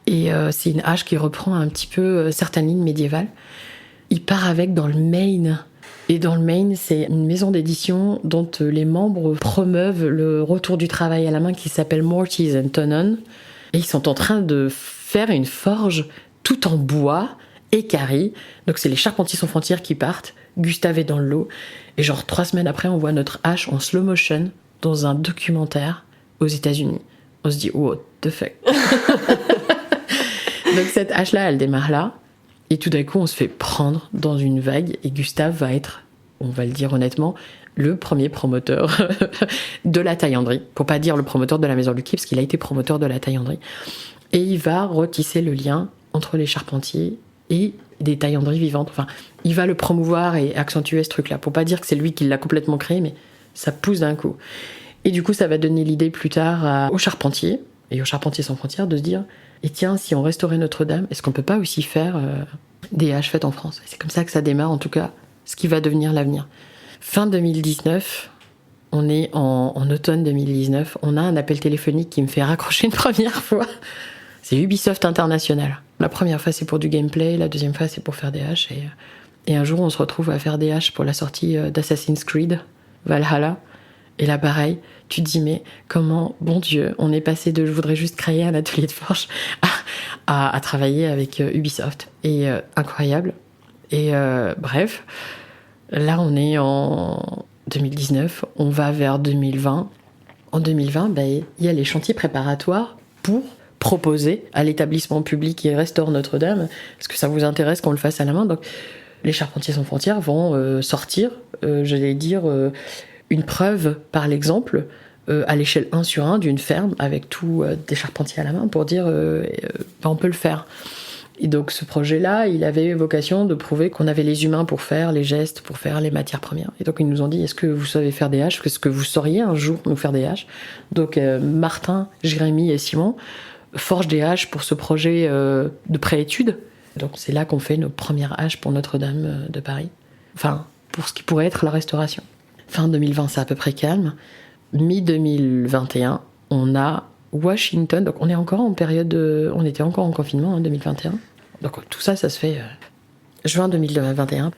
Et c'est une hache qui reprend un petit peu certaines lignes médiévales. Il part avec dans le Maine. Et dans le Maine, c'est une maison d'édition dont les membres promeuvent le retour du travail à la main qui s'appelle Mortys & Tonon. Et ils sont en train de faire une forge tout en bois, équarrie. Donc c'est les charpentiers sans frontières qui partent. Gustave est dans le lot. Et 3 semaines après, on voit notre hache en slow motion dans un documentaire aux États-Unis. On se dit, what the fuck. Donc cette hache-là, elle démarre là, et tout d'un coup, on se fait prendre dans une vague, et Gustave va être, on va le dire honnêtement, le premier promoteur de la taillanderie, pour pas dire le promoteur de la maison Luquet, parce qu'il a été promoteur de la taillanderie. Et il va retisser le lien entre les charpentiers et des taillanderies vivantes. Enfin, il va le promouvoir et accentuer ce truc-là, pour pas dire que c'est lui qui l'a complètement créé, mais ça pousse d'un coup. Et du coup, ça va donner l'idée plus tard aux charpentiers, et aux charpentiers sans frontières, de se dire, et tiens, si on restaurait Notre-Dame, est-ce qu'on peut pas aussi faire des haches faites en France ? Et c'est comme ça que ça démarre, en tout cas, ce qui va devenir l'avenir. Fin 2019, on est en automne 2019, on a un appel téléphonique qui me fait raccrocher une première fois. C'est Ubisoft International. La première fois, c'est pour du gameplay, la deuxième fois, c'est pour faire des haches. Et un jour, on se retrouve à faire des haches pour la sortie d'Assassin's Creed Valhalla. Et là, pareil, tu te dis, mais comment, bon Dieu, on est passé de je voudrais juste créer un atelier de forge à travailler avec Ubisoft. Et incroyable. Et bref, là, on est en 2019, on va vers 2020. En 2020, il y a les chantiers préparatoires pour proposer à l'établissement public qui restaure Notre-Dame, est-ce que ça vous intéresse qu'on le fasse à la main ? Donc, les charpentiers sans frontières vont sortir, une preuve par l'exemple à l'échelle 1 sur 1 d'une ferme avec tous des charpentiers à la main pour dire on peut le faire. Et donc ce projet-là, il avait vocation de prouver qu'on avait les humains pour faire les gestes, pour faire les matières premières. Et donc ils nous ont dit, est-ce que vous savez faire des haches ? Est-ce que vous sauriez un jour nous faire des haches ? Donc Martin, Jérémy et Simon forgent des haches pour ce projet de pré-étude. Donc c'est là qu'on fait nos premières haches pour Notre-Dame de Paris. Enfin, pour ce qui pourrait être la restauration. Fin 2020, c'est à peu près calme. Mi-2021, on a Washington. Donc on est encore en période... on était encore en confinement, 2021. Donc tout ça, ça se fait juin 2021.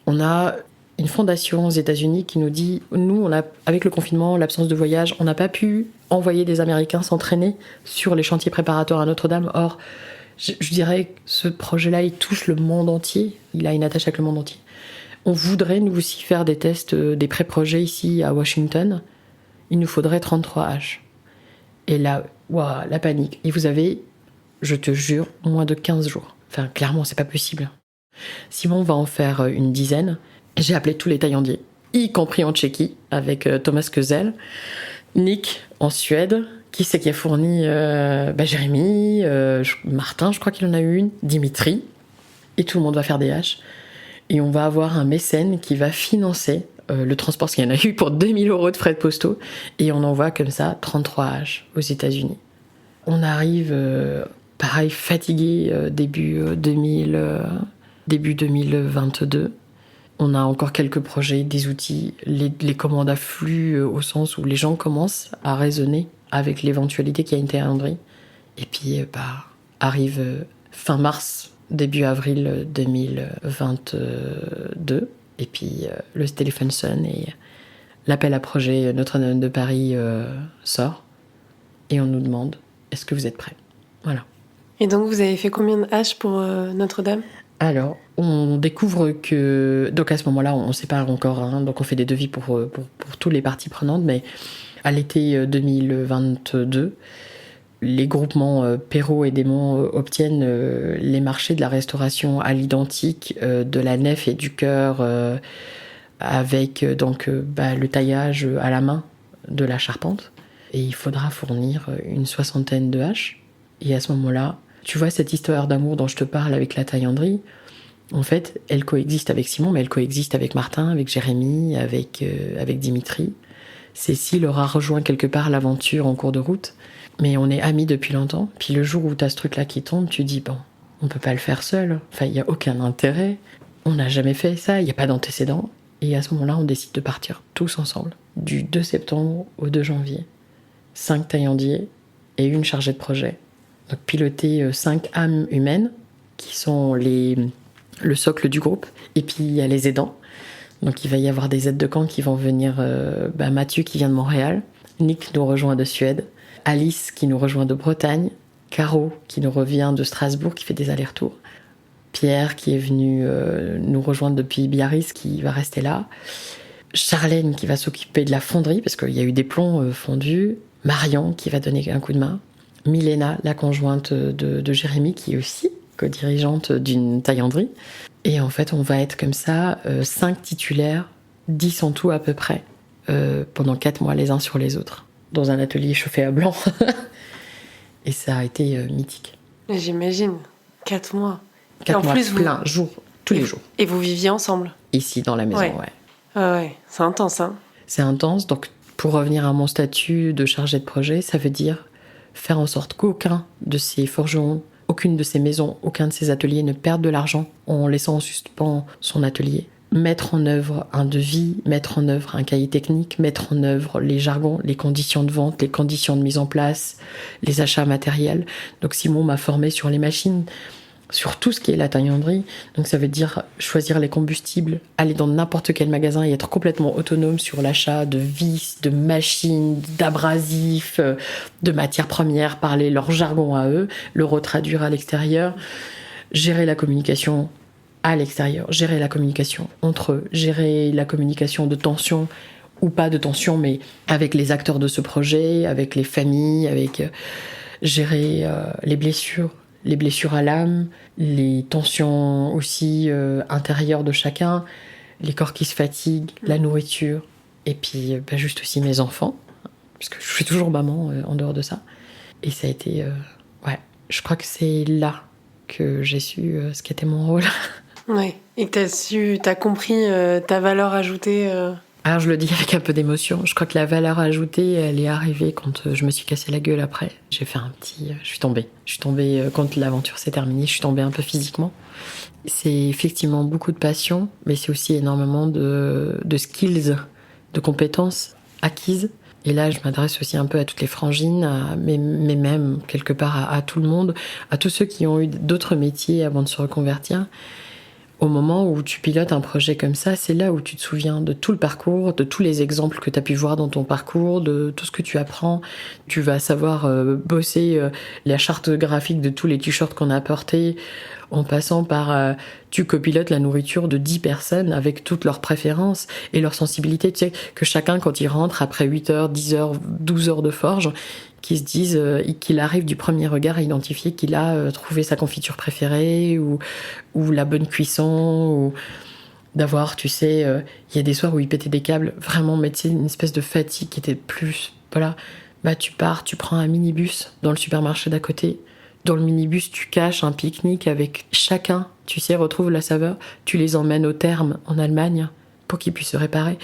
On a une fondation aux États-Unis qui nous dit, nous, avec le confinement, l'absence de voyage, on n'a pas pu envoyer des Américains s'entraîner sur les chantiers préparatoires à Notre-Dame. Or, je dirais que ce projet-là, il touche le monde entier. Il a une attache avec le monde entier. On voudrait, nous aussi, faire des tests, des pré-projets ici à Washington. Il nous faudrait 33 haches. Et là, la panique. Et vous avez, je te jure, moins de 15 jours. Enfin, clairement, c'est pas possible. Simon va en faire une dizaine. J'ai appelé tous les taillandiers, y compris en Tchéquie, avec Thomas Közel. Nick, en Suède, Qui c'est qui a fourni Jérémy, Martin, je crois qu'il en a eu une, Dimitri, et tout le monde va faire des haches. Et on va avoir un mécène qui va financer le transport, parce qu'il y en a eu pour 2000 € de frais de postaux, et on envoie comme ça 33 haches aux États-Unis. On arrive, pareil, fatigué, début 2022. On a encore quelques projets, des outils, les commandes affluent au sens où les gens commencent à raisonner avec l'éventualité qu'il y a une taillanderie. Et puis, arrive fin mars, début avril 2022. Et puis, le téléphone sonne et l'appel à projet Notre-Dame de Paris sort. Et on nous demande, est-ce que vous êtes prêts ? Voilà. Et donc, vous avez fait combien de haches pour Notre-Dame ? Alors, on découvre que... Donc à ce moment-là, on sépare encore, donc on fait des devis pour toutes les parties prenantes, mais à l'été 2022, les groupements Perrault et Desmonts obtiennent les marchés de la restauration à l'identique de la nef et du chœur avec le taillage à la main de la charpente. Et il faudra fournir une 60aine de haches. Et à ce moment-là, tu vois, cette histoire d'amour dont je te parle avec la taillanderie, en fait, elle coexiste avec Simon, mais elle coexiste avec Martin, avec Jérémy, avec Dimitri. Cécile aura rejoint quelque part l'aventure en cours de route, mais on est amis depuis longtemps. Puis le jour où tu as ce truc-là qui tombe, tu dis, bon, on peut pas le faire seul. Enfin, il n'y a aucun intérêt. On n'a jamais fait ça, il n'y a pas d'antécédent. Et à ce moment-là, on décide de partir tous ensemble, du 2 septembre au 2 janvier. 5 taillandiers et une chargée de projet. Donc piloter 5 âmes humaines qui sont le socle du groupe. Et puis il y a les aidants. Donc il va y avoir des aides de camp qui vont venir. Mathieu qui vient de Montréal, Nick nous rejoint de Suède, Alice qui nous rejoint de Bretagne, Caro qui nous revient de Strasbourg qui fait des allers-retours, Pierre qui est venu nous rejoindre depuis Biarritz qui va rester là, Charlène qui va s'occuper de la fonderie parce qu'il y a eu des plombs fondus, Marion qui va donner un coup de main, Milena, la conjointe de Jérémy, qui est aussi co-dirigeante d'une taillanderie. Et en fait, on va être comme ça, 5 titulaires, 10 en tout à peu près, pendant 4 mois les uns sur les autres, dans un atelier chauffé à blanc. Et ça a été mythique. J'imagine, 4 mois. 4 mois plus plein, tous les jours. Et vous viviez ensemble ? Ici, dans la maison, ouais. Ah ouais, c'est intense, hein ? C'est intense, donc pour revenir à mon statut de chargé de projet, ça veut dire faire en sorte qu'aucun de ces forgerons, aucune de ces maisons, aucun de ces ateliers ne perde de l'argent en laissant en suspens son atelier. Mettre en œuvre un devis, mettre en œuvre un cahier technique, mettre en œuvre les jargons, les conditions de vente, les conditions de mise en place, les achats matériels. Donc Simon m'a formé sur les machines, sur tout ce qui est la taillanderie. Donc ça veut dire choisir les combustibles, aller dans n'importe quel magasin et être complètement autonome sur l'achat de vis, de machines, d'abrasifs, de matières premières, parler leur jargon à eux, le retraduire à l'extérieur, gérer la communication à l'extérieur, gérer la communication entre eux, gérer la communication de tension ou pas de tension, mais avec les acteurs de ce projet, avec les familles, avec gérer les blessures à l'âme, les tensions aussi intérieures de chacun, les corps qui se fatiguent, la nourriture, et puis juste aussi mes enfants, parce que je suis toujours maman en dehors de ça. Et ça a été... je crois que c'est là que j'ai su ce qu'était mon rôle. Ouais, et que t'as compris ta valeur ajoutée. Alors je le dis avec un peu d'émotion, je crois que la valeur ajoutée, elle est arrivée quand je me suis cassé la gueule après. J'ai fait un petit... Je suis tombée quand l'aventure s'est terminée, je suis tombée un peu physiquement. C'est effectivement beaucoup de passion, mais c'est aussi énormément de skills, de compétences acquises. Et là, je m'adresse aussi un peu à toutes les frangines, mais même quelque part à tout le monde, à tous ceux qui ont eu d'autres métiers avant de se reconvertir. Au moment où tu pilotes un projet comme ça, c'est là où tu te souviens de tout le parcours, de tous les exemples que tu as pu voir dans ton parcours, de tout ce que tu apprends. Tu vas savoir bosser la charte graphique de tous les t-shirts qu'on a portés, en passant par tu copilotes la nourriture de 10 personnes avec toutes leurs préférences et leurs sensibilités. Tu sais que chacun, quand il rentre après 8 heures, 10 heures, 12 heures de forge, qui se disent qu'il arrive du premier regard à identifier qu'il a trouvé sa confiture préférée ou la bonne cuisson, ou d'avoir, tu sais, il y a des soirs où il pétait des câbles, vraiment, mais tu sais, une espèce de fatigue qui était plus, voilà. bah tu pars, tu prends un minibus dans le supermarché d'à côté. Dans le minibus, tu caches un pique-nique avec chacun, tu sais, retrouve la saveur. Tu les emmènes au terme en Allemagne pour qu'ils puissent se réparer.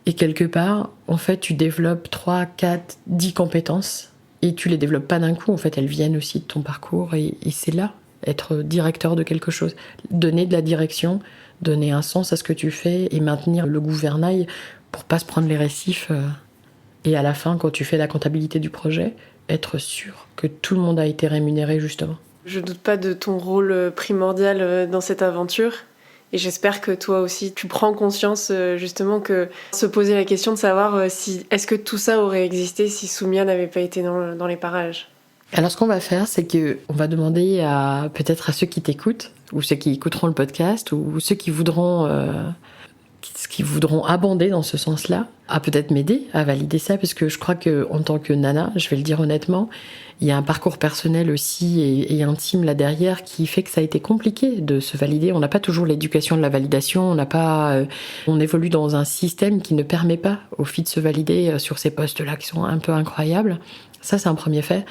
Et quelque part, en fait, tu développes 3, 4, 10 compétences et tu les développes pas d'un coup. En fait, elles viennent aussi de ton parcours et c'est là, être directeur de quelque chose. Donner de la direction, donner un sens à ce que tu fais et maintenir le gouvernail pour pas se prendre les récifs. Et à la fin, quand tu fais la comptabilité du projet, être sûr que tout le monde a été rémunéré justement. Je doute pas de ton rôle primordial dans cette aventure. Et j'espère que toi aussi, tu prends conscience justement que se poser la question de savoir si est-ce que tout ça aurait existé si Soumia n'avait pas été dans les parages. Alors ce qu'on va faire, c'est qu'on va demander peut-être à ceux qui t'écoutent, ou ceux qui écouteront le podcast, ou ceux qui voudront abonder dans ce sens-là, à peut-être m'aider à valider ça, parce que je crois qu'en tant que nana, je vais le dire honnêtement, il y a un parcours personnel aussi et intime là derrière qui fait que ça a été compliqué de se valider. On n'a pas toujours l'éducation de la validation, on évolue dans un système qui ne permet pas aux filles de se valider sur ces postes-là qui sont un peu incroyables. Ça, c'est un premier fait.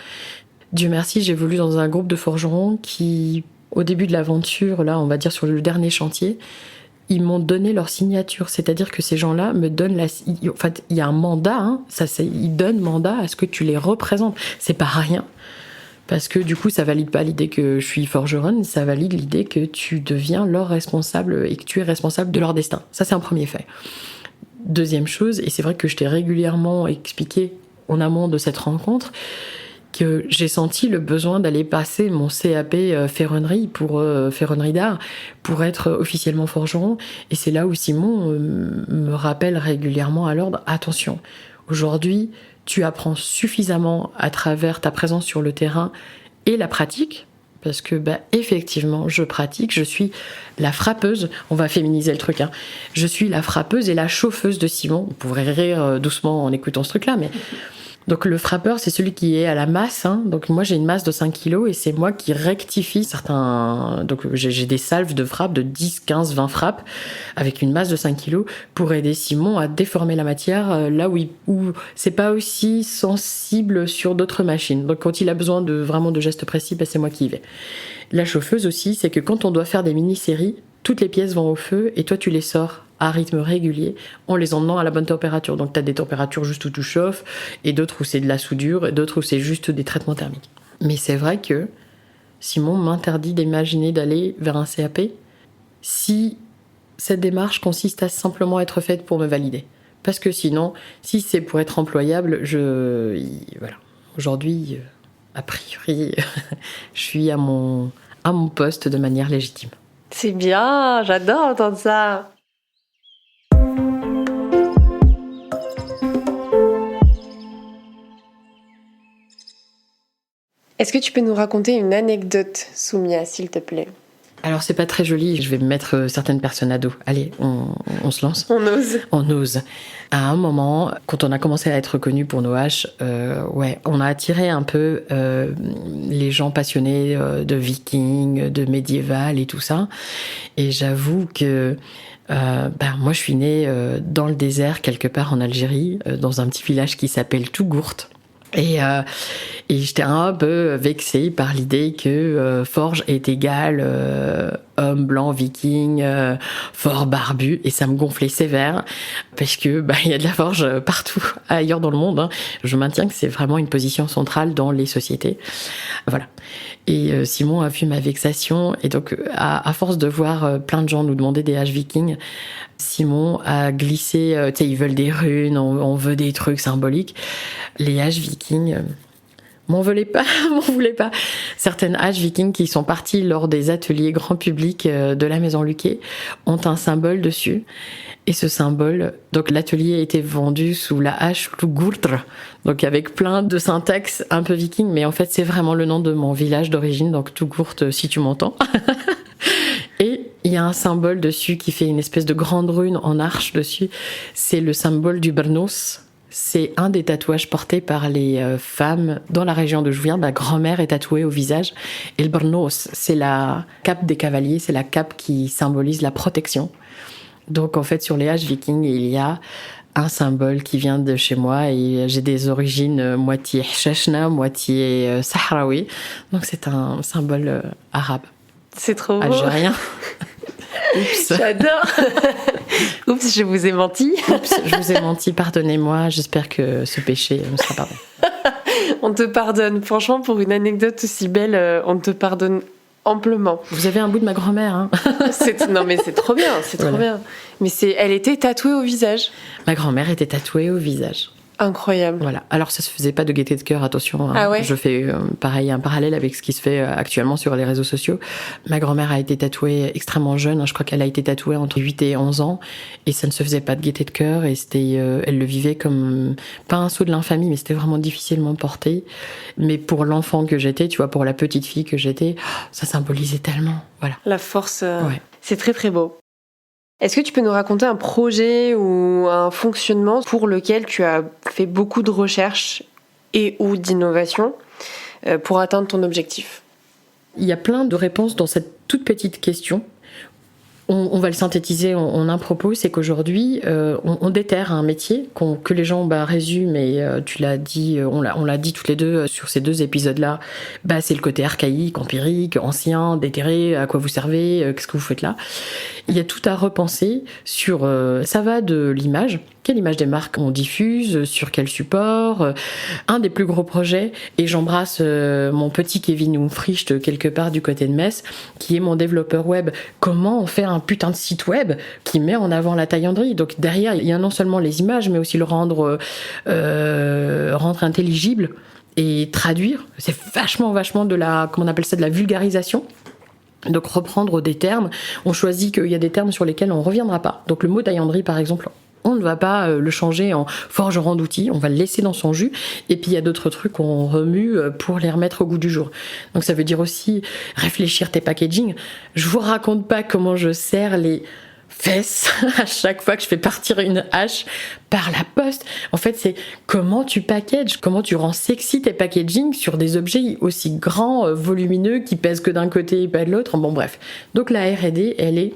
Dieu merci, j'évolue dans un groupe de forgerons qui, au début de l'aventure, là, on va dire sur le dernier chantier, ils m'ont donné leur signature, c'est-à-dire que ces gens-là me donnent en fait, il y a un mandat, ils donnent mandat à ce que tu les représentes. C'est pas rien, parce que du coup, ça valide pas l'idée que je suis forgeronne, ça valide l'idée que tu deviens leur responsable et que tu es responsable de leur destin. Ça, c'est un premier fait. Deuxième chose, et c'est vrai que je t'ai régulièrement expliqué en amont de cette rencontre, que j'ai senti le besoin d'aller passer mon CAP ferronnerie ferronnerie d'art pour être officiellement forgeron. Et c'est là où Simon me rappelle régulièrement à l'ordre, attention, aujourd'hui, tu apprends suffisamment à travers ta présence sur le terrain et la pratique, parce que effectivement, je pratique, je suis la frappeuse, on va féminiser le truc, je suis la frappeuse et la chauffeuse de Simon. Vous pourrez rire doucement en écoutant ce truc-là, mais... Donc le frappeur, c'est celui qui est à la masse. Donc moi, j'ai une masse de 5 kilos et c'est moi qui rectifie certains... Donc j'ai des salves de frappe de 10, 15, 20 frappes avec une masse de 5 kilos pour aider Simon à déformer la matière là où c'est pas aussi sensible sur d'autres machines. Donc quand il a besoin vraiment de gestes précis, c'est moi qui y vais. La chauffeuse aussi, c'est que quand on doit faire des mini-séries, toutes les pièces vont au feu et toi, tu les sors à rythme régulier en les emmenant à la bonne température. Donc tu as des températures juste où tu chauffes et d'autres où c'est de la soudure et d'autres où c'est juste des traitements thermiques. Mais c'est vrai que Simon m'interdit d'imaginer d'aller vers un CAP si cette démarche consiste à simplement être faite pour me valider. Parce que sinon, si c'est pour être employable, voilà. Aujourd'hui, a priori, je suis à mon poste de manière légitime. C'est bien, j'adore entendre ça. Est-ce que tu peux nous raconter une anecdote, Soumia, s'il te plaît ? Alors, c'est pas très joli, je vais me mettre certaines personnes à dos. Allez, on se lance. On ose. On ose. À un moment, quand on a commencé à être connus pour nos haches, on a attiré un peu les gens passionnés de vikings, de médiéval et tout ça. Et j'avoue que moi, je suis née dans le désert, quelque part en Algérie, dans un petit village qui s'appelle Tougourt. Et j'étais un peu vexée par l'idée que forge est égal homme blanc viking fort barbu, et ça me gonflait sévère parce que il y a de la forge partout ailleurs dans le monde. Je maintiens que c'est vraiment une position centrale dans les sociétés. Voilà. Et Simon a vu ma vexation, et donc à force de voir plein de gens nous demander des haches vikings, Simon a glissé, ils veulent des runes, on veut des trucs symboliques. Les haches vikings m'en voulaient pas. Certaines haches vikings qui sont parties lors des ateliers grand public de la Maison Luquet ont un symbole dessus. Et ce symbole, donc l'atelier a été vendu sous la hache Tougourtre, donc avec plein de syntaxe un peu viking, mais en fait c'est vraiment le nom de mon village d'origine, donc Tougourte si tu m'entends. Et il y a un symbole dessus qui fait une espèce de grande rune en arche dessus. C'est le symbole du Brnos. C'est un des tatouages portés par les femmes dans la région de Jouvière. Ma grand-mère est tatouée au visage. Et le Brnos, c'est la cape des cavaliers, c'est la cape qui symbolise la protection. Donc en fait, sur les haches vikings, il y a un symbole qui vient de chez moi et j'ai des origines moitié Hchachna, moitié sahraoui. Donc c'est un symbole arabe. C'est trop beau. Algérien. Oups. J'adore. Oups, je vous ai menti. Oups, je vous ai menti, pardonnez-moi. J'espère que ce péché me sera pardonné. On te pardonne. Franchement, pour une anecdote aussi belle, on te pardonne amplement. Vous avez un bout de ma grand-mère, hein. Non mais c'est trop bien, c'est trop bien. Mais elle était tatouée au visage. Ma grand-mère était tatouée au visage. Incroyable. Voilà. Alors ça se faisait pas de gaieté de cœur, attention. Hein. Ah ouais. Je fais pareil un parallèle avec ce qui se fait actuellement sur les réseaux sociaux. Ma grand-mère a été tatouée extrêmement jeune. Hein. Je crois qu'elle a été tatouée entre 8 et 11 ans et ça ne se faisait pas de gaieté de cœur et c'était, elle le vivait comme pas un saut de l'infamie, mais c'était vraiment difficilement porté. Mais pour l'enfant que j'étais, tu vois, pour la petite fille que j'étais, ça symbolisait tellement. Voilà. La force. Ouais. C'est très très beau. Est-ce que tu peux nous raconter un projet ou un fonctionnement pour lequel tu as fait beaucoup de recherches et ou d'innovation pour atteindre ton objectif ? Il y a plein de réponses dans cette toute petite question. On va le synthétiser en un propos, c'est qu'aujourd'hui, on déterre un métier que les gens résument, et tu l'as dit, on l'a dit toutes les deux sur ces 2 épisodes-là, c'est le côté archaïque, empirique, ancien, déterré, à quoi vous servez, qu'est-ce que vous faites là. Il y a tout à repenser sur, ça va de l'image, quelle image des marques on diffuse, sur quel support. Un des plus gros projets, et j'embrasse mon petit Kevin Umfricht quelque part du côté de Metz, qui est mon développeur web. Comment on fait un putain de site web qui met en avant la taillanderie? Donc derrière, il y a non seulement les images, mais aussi le rendre intelligible et traduire. C'est vachement de la, comment on appelle ça, de la vulgarisation. Donc reprendre des termes. On choisit qu'il y a des termes sur lesquels on ne reviendra pas. Donc le mot taillanderie, par exemple, on ne va pas le changer en forgeron d'outils, on va le laisser dans son jus. Et puis il y a d'autres trucs qu'on remue pour les remettre au goût du jour. Donc ça veut dire aussi réfléchir tes packaging. Je vous raconte pas comment je serre les fesses à chaque fois que je fais partir une hache par la poste. En fait, c'est comment tu packages, comment tu rends sexy tes packaging sur des objets aussi grands, volumineux, qui pèsent que d'un côté et pas de l'autre. Bon bref. Donc la R&D, elle est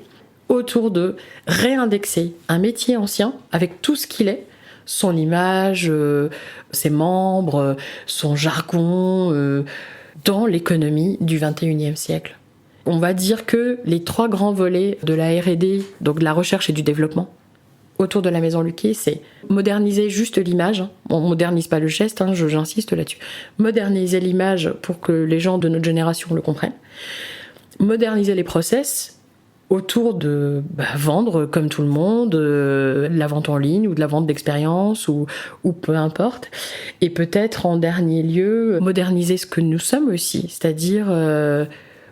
autour de réindexer un métier ancien avec tout ce qu'il est, son image, ses membres, son jargon, dans l'économie du 21e siècle. On va dire que les 3 grands volets de la R&D, donc de la recherche et du développement, autour de la Maison Luquet, c'est moderniser juste l'image. On modernise pas le geste, j'insiste là-dessus. Moderniser l'image pour que les gens de notre génération le comprennent. Moderniser les process autour de vendre comme tout le monde, la vente en ligne ou de la vente d'expérience ou peu importe. Et peut-être en dernier lieu, moderniser ce que nous sommes aussi, c'est-à-dire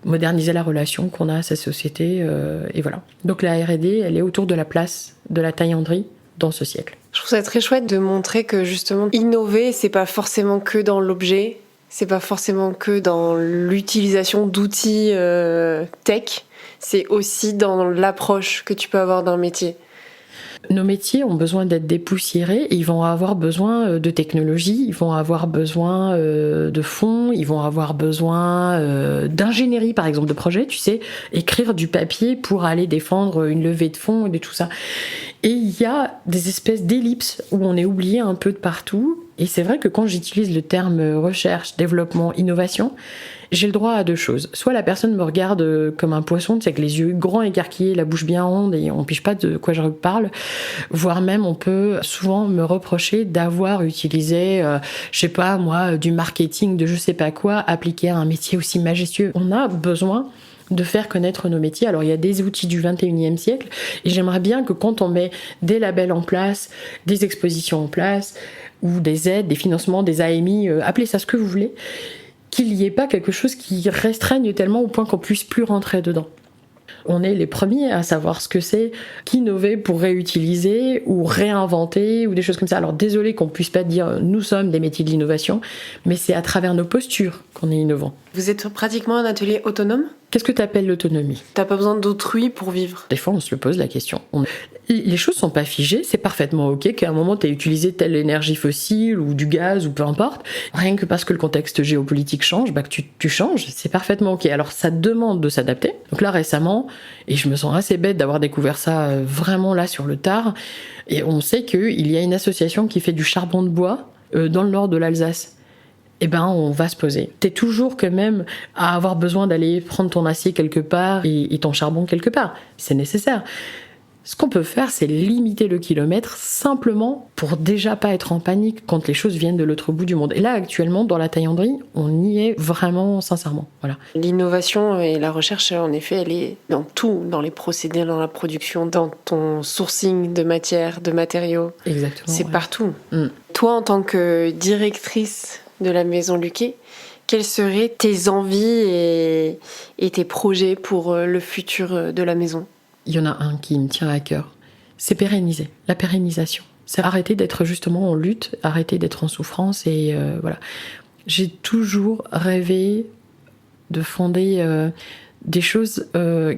moderniser la relation qu'on a à cette société. Et voilà. Donc la R&D, elle est autour de la place de la taillanderie dans ce siècle. Je trouve ça très chouette de montrer que justement, innover, c'est pas forcément que dans l'objet, c'est pas forcément que dans l'utilisation d'outils tech, c'est aussi dans l'approche que tu peux avoir d'un métier. Nos métiers ont besoin d'être dépoussiérés et ils vont avoir besoin de technologie, ils vont avoir besoin de fonds, ils vont avoir besoin d'ingénierie, par exemple, de projet, tu sais, écrire du papier pour aller défendre une levée de fonds et tout ça. Et il y a des espèces d'ellipses où on est oublié un peu de partout. Et c'est vrai que quand j'utilise le terme recherche, développement, innovation, j'ai le droit à 2 choses. Soit la personne me regarde comme un poisson, tu sais, avec les yeux grands écarquillés, la bouche bien ronde, et on piche pas de quoi je parle. Voire même, on peut souvent me reprocher d'avoir utilisé, je sais pas moi, du marketing, de je sais pas quoi, appliqué à un métier aussi majestueux. On a besoin de faire connaître nos métiers. Alors il y a des outils du 21e siècle, et j'aimerais bien que quand on met des labels en place, des expositions en place, ou des aides, des financements, des AMI, appelez ça ce que vous voulez, qu'il n'y ait pas quelque chose qui restreigne tellement au point qu'on puisse plus rentrer dedans. On est les premiers à savoir ce que c'est qu'innover pour réutiliser ou réinventer ou des choses comme ça. Alors désolé qu'on puisse pas dire nous sommes des métiers de l'innovation, mais c'est à travers nos postures qu'on est innovant. Vous êtes pratiquement un atelier autonome ? Qu'est-ce que tu appelles l'autonomie ? T'as pas besoin d'autrui pour vivre. Des fois, on se le pose la question. Les choses sont pas figées, c'est parfaitement ok qu'à un moment tu aies utilisé telle énergie fossile ou du gaz ou peu importe. Rien que parce que le contexte géopolitique change, que tu changes, c'est parfaitement ok. Alors ça demande de s'adapter. Donc là récemment, et je me sens assez bête d'avoir découvert ça vraiment là sur le tard, et on sait qu'il y a une association qui fait du charbon de bois dans le nord de l'Alsace. On va se poser. T'es toujours quand même à avoir besoin d'aller prendre ton acier quelque part et ton charbon quelque part. C'est nécessaire. Ce qu'on peut faire, c'est limiter le kilomètre simplement pour déjà pas être en panique quand les choses viennent de l'autre bout du monde. Et là, actuellement, dans la taillanderie, on y est vraiment sincèrement. Voilà. L'innovation et la recherche, en effet, elle est dans tout, dans les procédés, dans la production, dans ton sourcing de matière, de matériaux. Exactement. C'est partout. Toi, en tant que directrice de la Maison Luquet, quelles seraient tes envies et tes projets pour le futur de la maison ? Il y en a un qui me tient à cœur. C'est pérenniser, la pérennisation. C'est arrêter d'être justement en lutte, arrêter d'être en souffrance et voilà. J'ai toujours rêvé de fonder des choses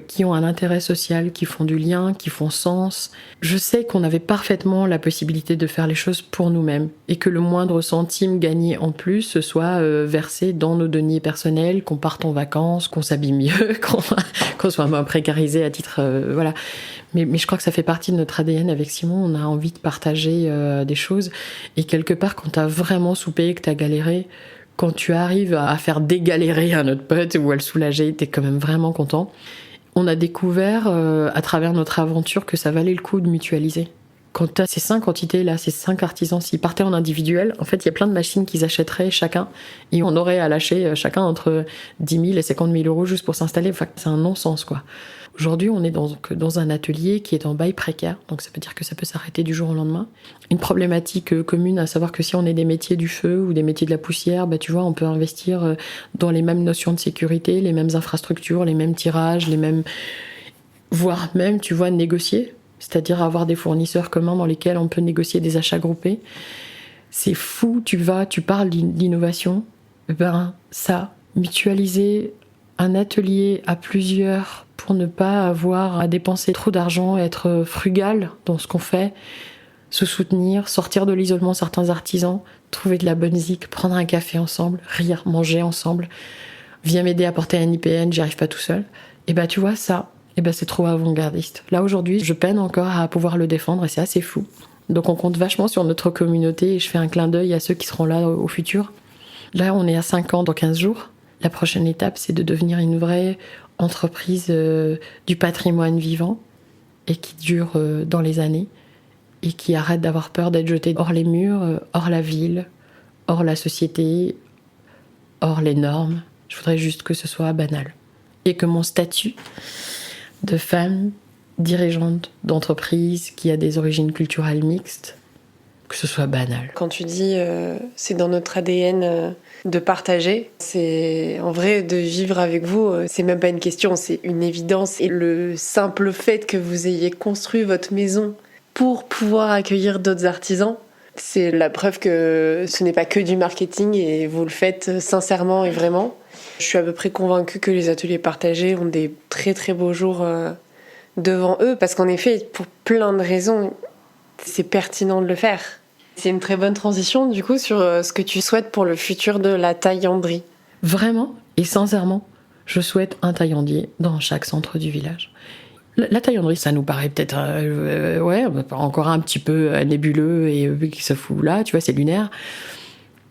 qui ont un intérêt social, qui font du lien, qui font sens. Je sais qu'on avait parfaitement la possibilité de faire les choses pour nous-mêmes et que le moindre centime gagné en plus soit versé dans nos deniers personnels, qu'on parte en vacances, qu'on s'habille mieux, qu'on soit moins précarisé à titre... voilà. Mais je crois que ça fait partie de notre ADN avec Simon. On a envie de partager des choses. Et quelque part, quand t'as vraiment soupé, que t'as galéré... Quand tu arrives à faire dégalérer un autre pote ou à le soulager, t'es quand même vraiment content. On a découvert à travers notre aventure que ça valait le coup de mutualiser. Quand t'as ces 5 entités-là, ces 5 artisans, s'ils partaient en individuel, en fait, il y a plein de machines qu'ils achèteraient chacun et on aurait à lâcher chacun entre 10 000 et 50 000 euros juste pour s'installer. Enfin, c'est un non-sens, quoi. Aujourd'hui, on est dans un atelier qui est en bail précaire, donc ça veut dire que ça peut s'arrêter du jour au lendemain. Une problématique commune, à savoir que si on est des métiers du feu ou des métiers de la poussière, tu vois, on peut investir dans les mêmes notions de sécurité, les mêmes infrastructures, les mêmes tirages, les mêmes... voire même, tu vois, négocier, c'est-à-dire avoir des fournisseurs communs dans lesquels on peut négocier des achats groupés. C'est fou, tu parles d'innovation, ça, mutualiser un atelier à plusieurs pour ne pas avoir à dépenser trop d'argent, être frugal dans ce qu'on fait, se soutenir, sortir de l'isolement certains artisans, trouver de la bonne zik, prendre un café ensemble, rire, manger ensemble, viens m'aider à porter un IPN, j'y arrive pas tout seul. Et tu vois ça, c'est trop avant-gardiste. Là aujourd'hui, je peine encore à pouvoir le défendre et c'est assez fou. Donc on compte vachement sur notre communauté et je fais un clin d'œil à ceux qui seront là au futur. Là, on est à 5 ans dans 15 jours. La prochaine étape, c'est de devenir une vraie entreprise du patrimoine vivant et qui dure dans les années et qui arrête d'avoir peur d'être jetée hors les murs, hors la ville, hors la société, hors les normes. Je voudrais juste que ce soit banal. Et que mon statut de femme dirigeante d'entreprise qui a des origines culturelles mixtes, que ce soit banal. Quand tu dis c'est dans notre ADN de partager, c'est en vrai de vivre avec vous, c'est même pas une question, c'est une évidence. Et le simple fait que vous ayez construit votre maison pour pouvoir accueillir d'autres artisans, c'est la preuve que ce n'est pas que du marketing et vous le faites sincèrement et vraiment. Je suis à peu près convaincue que les ateliers partagés ont des très très beaux jours devant eux parce qu'en effet, pour plein de raisons, c'est pertinent de le faire. C'est une très bonne transition du coup sur ce que tu souhaites pour le futur de la taillanderie. Vraiment et sincèrement, je souhaite un taillandier dans chaque centre du village. La taillanderie, ça nous paraît peut-être encore un petit peu nébuleux et qui se fout là, tu vois, c'est lunaire.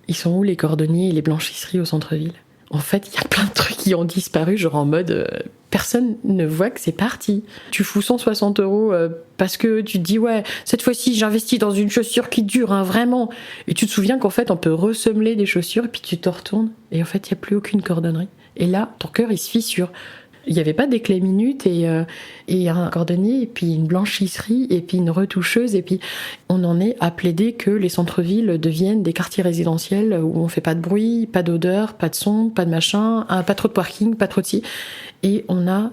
Ils sont où les cordonniers et les blanchisseries au centre-ville ? En fait, il y a plein de trucs qui ont disparu, genre en mode personne ne voit que c'est parti. Tu fous 160 € parce que tu te dis ouais, cette fois-ci j'investis dans une chaussure qui dure, vraiment. Et tu te souviens qu'en fait on peut ressemeler des chaussures et puis tu te retournes et en fait il n'y a plus aucune cordonnerie. Et là, ton cœur il se fissure. Il n'y avait pas des clés minutes et un cordonnier et puis une blanchisserie et puis une retoucheuse et puis on en est à plaider que les centres-villes deviennent des quartiers résidentiels où on fait pas de bruit, pas d'odeur, pas de son, pas de machin, pas trop de parking, pas trop de ci. Et on a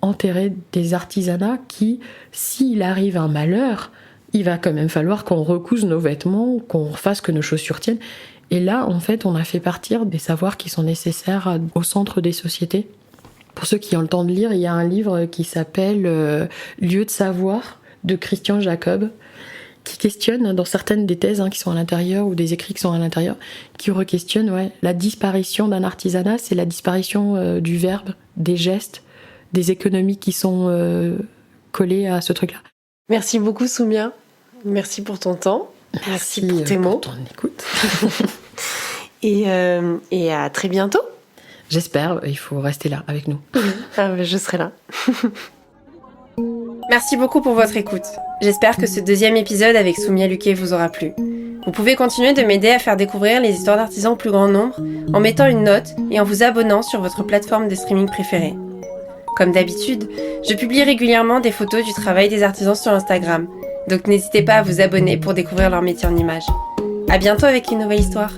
enterré des artisanats qui, s'il arrive un malheur, il va quand même falloir qu'on recouse nos vêtements, qu'on fasse que nos chaussures tiennent. Et là, en fait, on a fait partir des savoirs qui sont nécessaires au centre des sociétés Pour ceux qui ont le temps de lire, il y a un livre qui s'appelle Lieu de savoir de Christian Jacob, qui questionne dans certaines des thèses qui sont à l'intérieur ou des écrits qui sont à l'intérieur, qui re-questionnent la disparition d'un artisanat, c'est la disparition du verbe, des gestes, des économies qui sont collées à ce truc-là. Merci beaucoup Soumia, merci pour ton temps, merci pour tes mots. Pour ton écoute. Et à très bientôt. J'espère, il faut rester là avec nous. Je serai là. Merci beaucoup pour votre écoute. J'espère que ce 2e épisode avec Soumia Luquet vous aura plu. Vous pouvez continuer de m'aider à faire découvrir les histoires d'artisans au plus grand nombre en mettant une note et en vous abonnant sur votre plateforme de streaming préférée. Comme d'habitude, je publie régulièrement des photos du travail des artisans sur Instagram, donc n'hésitez pas à vous abonner pour découvrir leur métier en images. À bientôt avec une nouvelle histoire.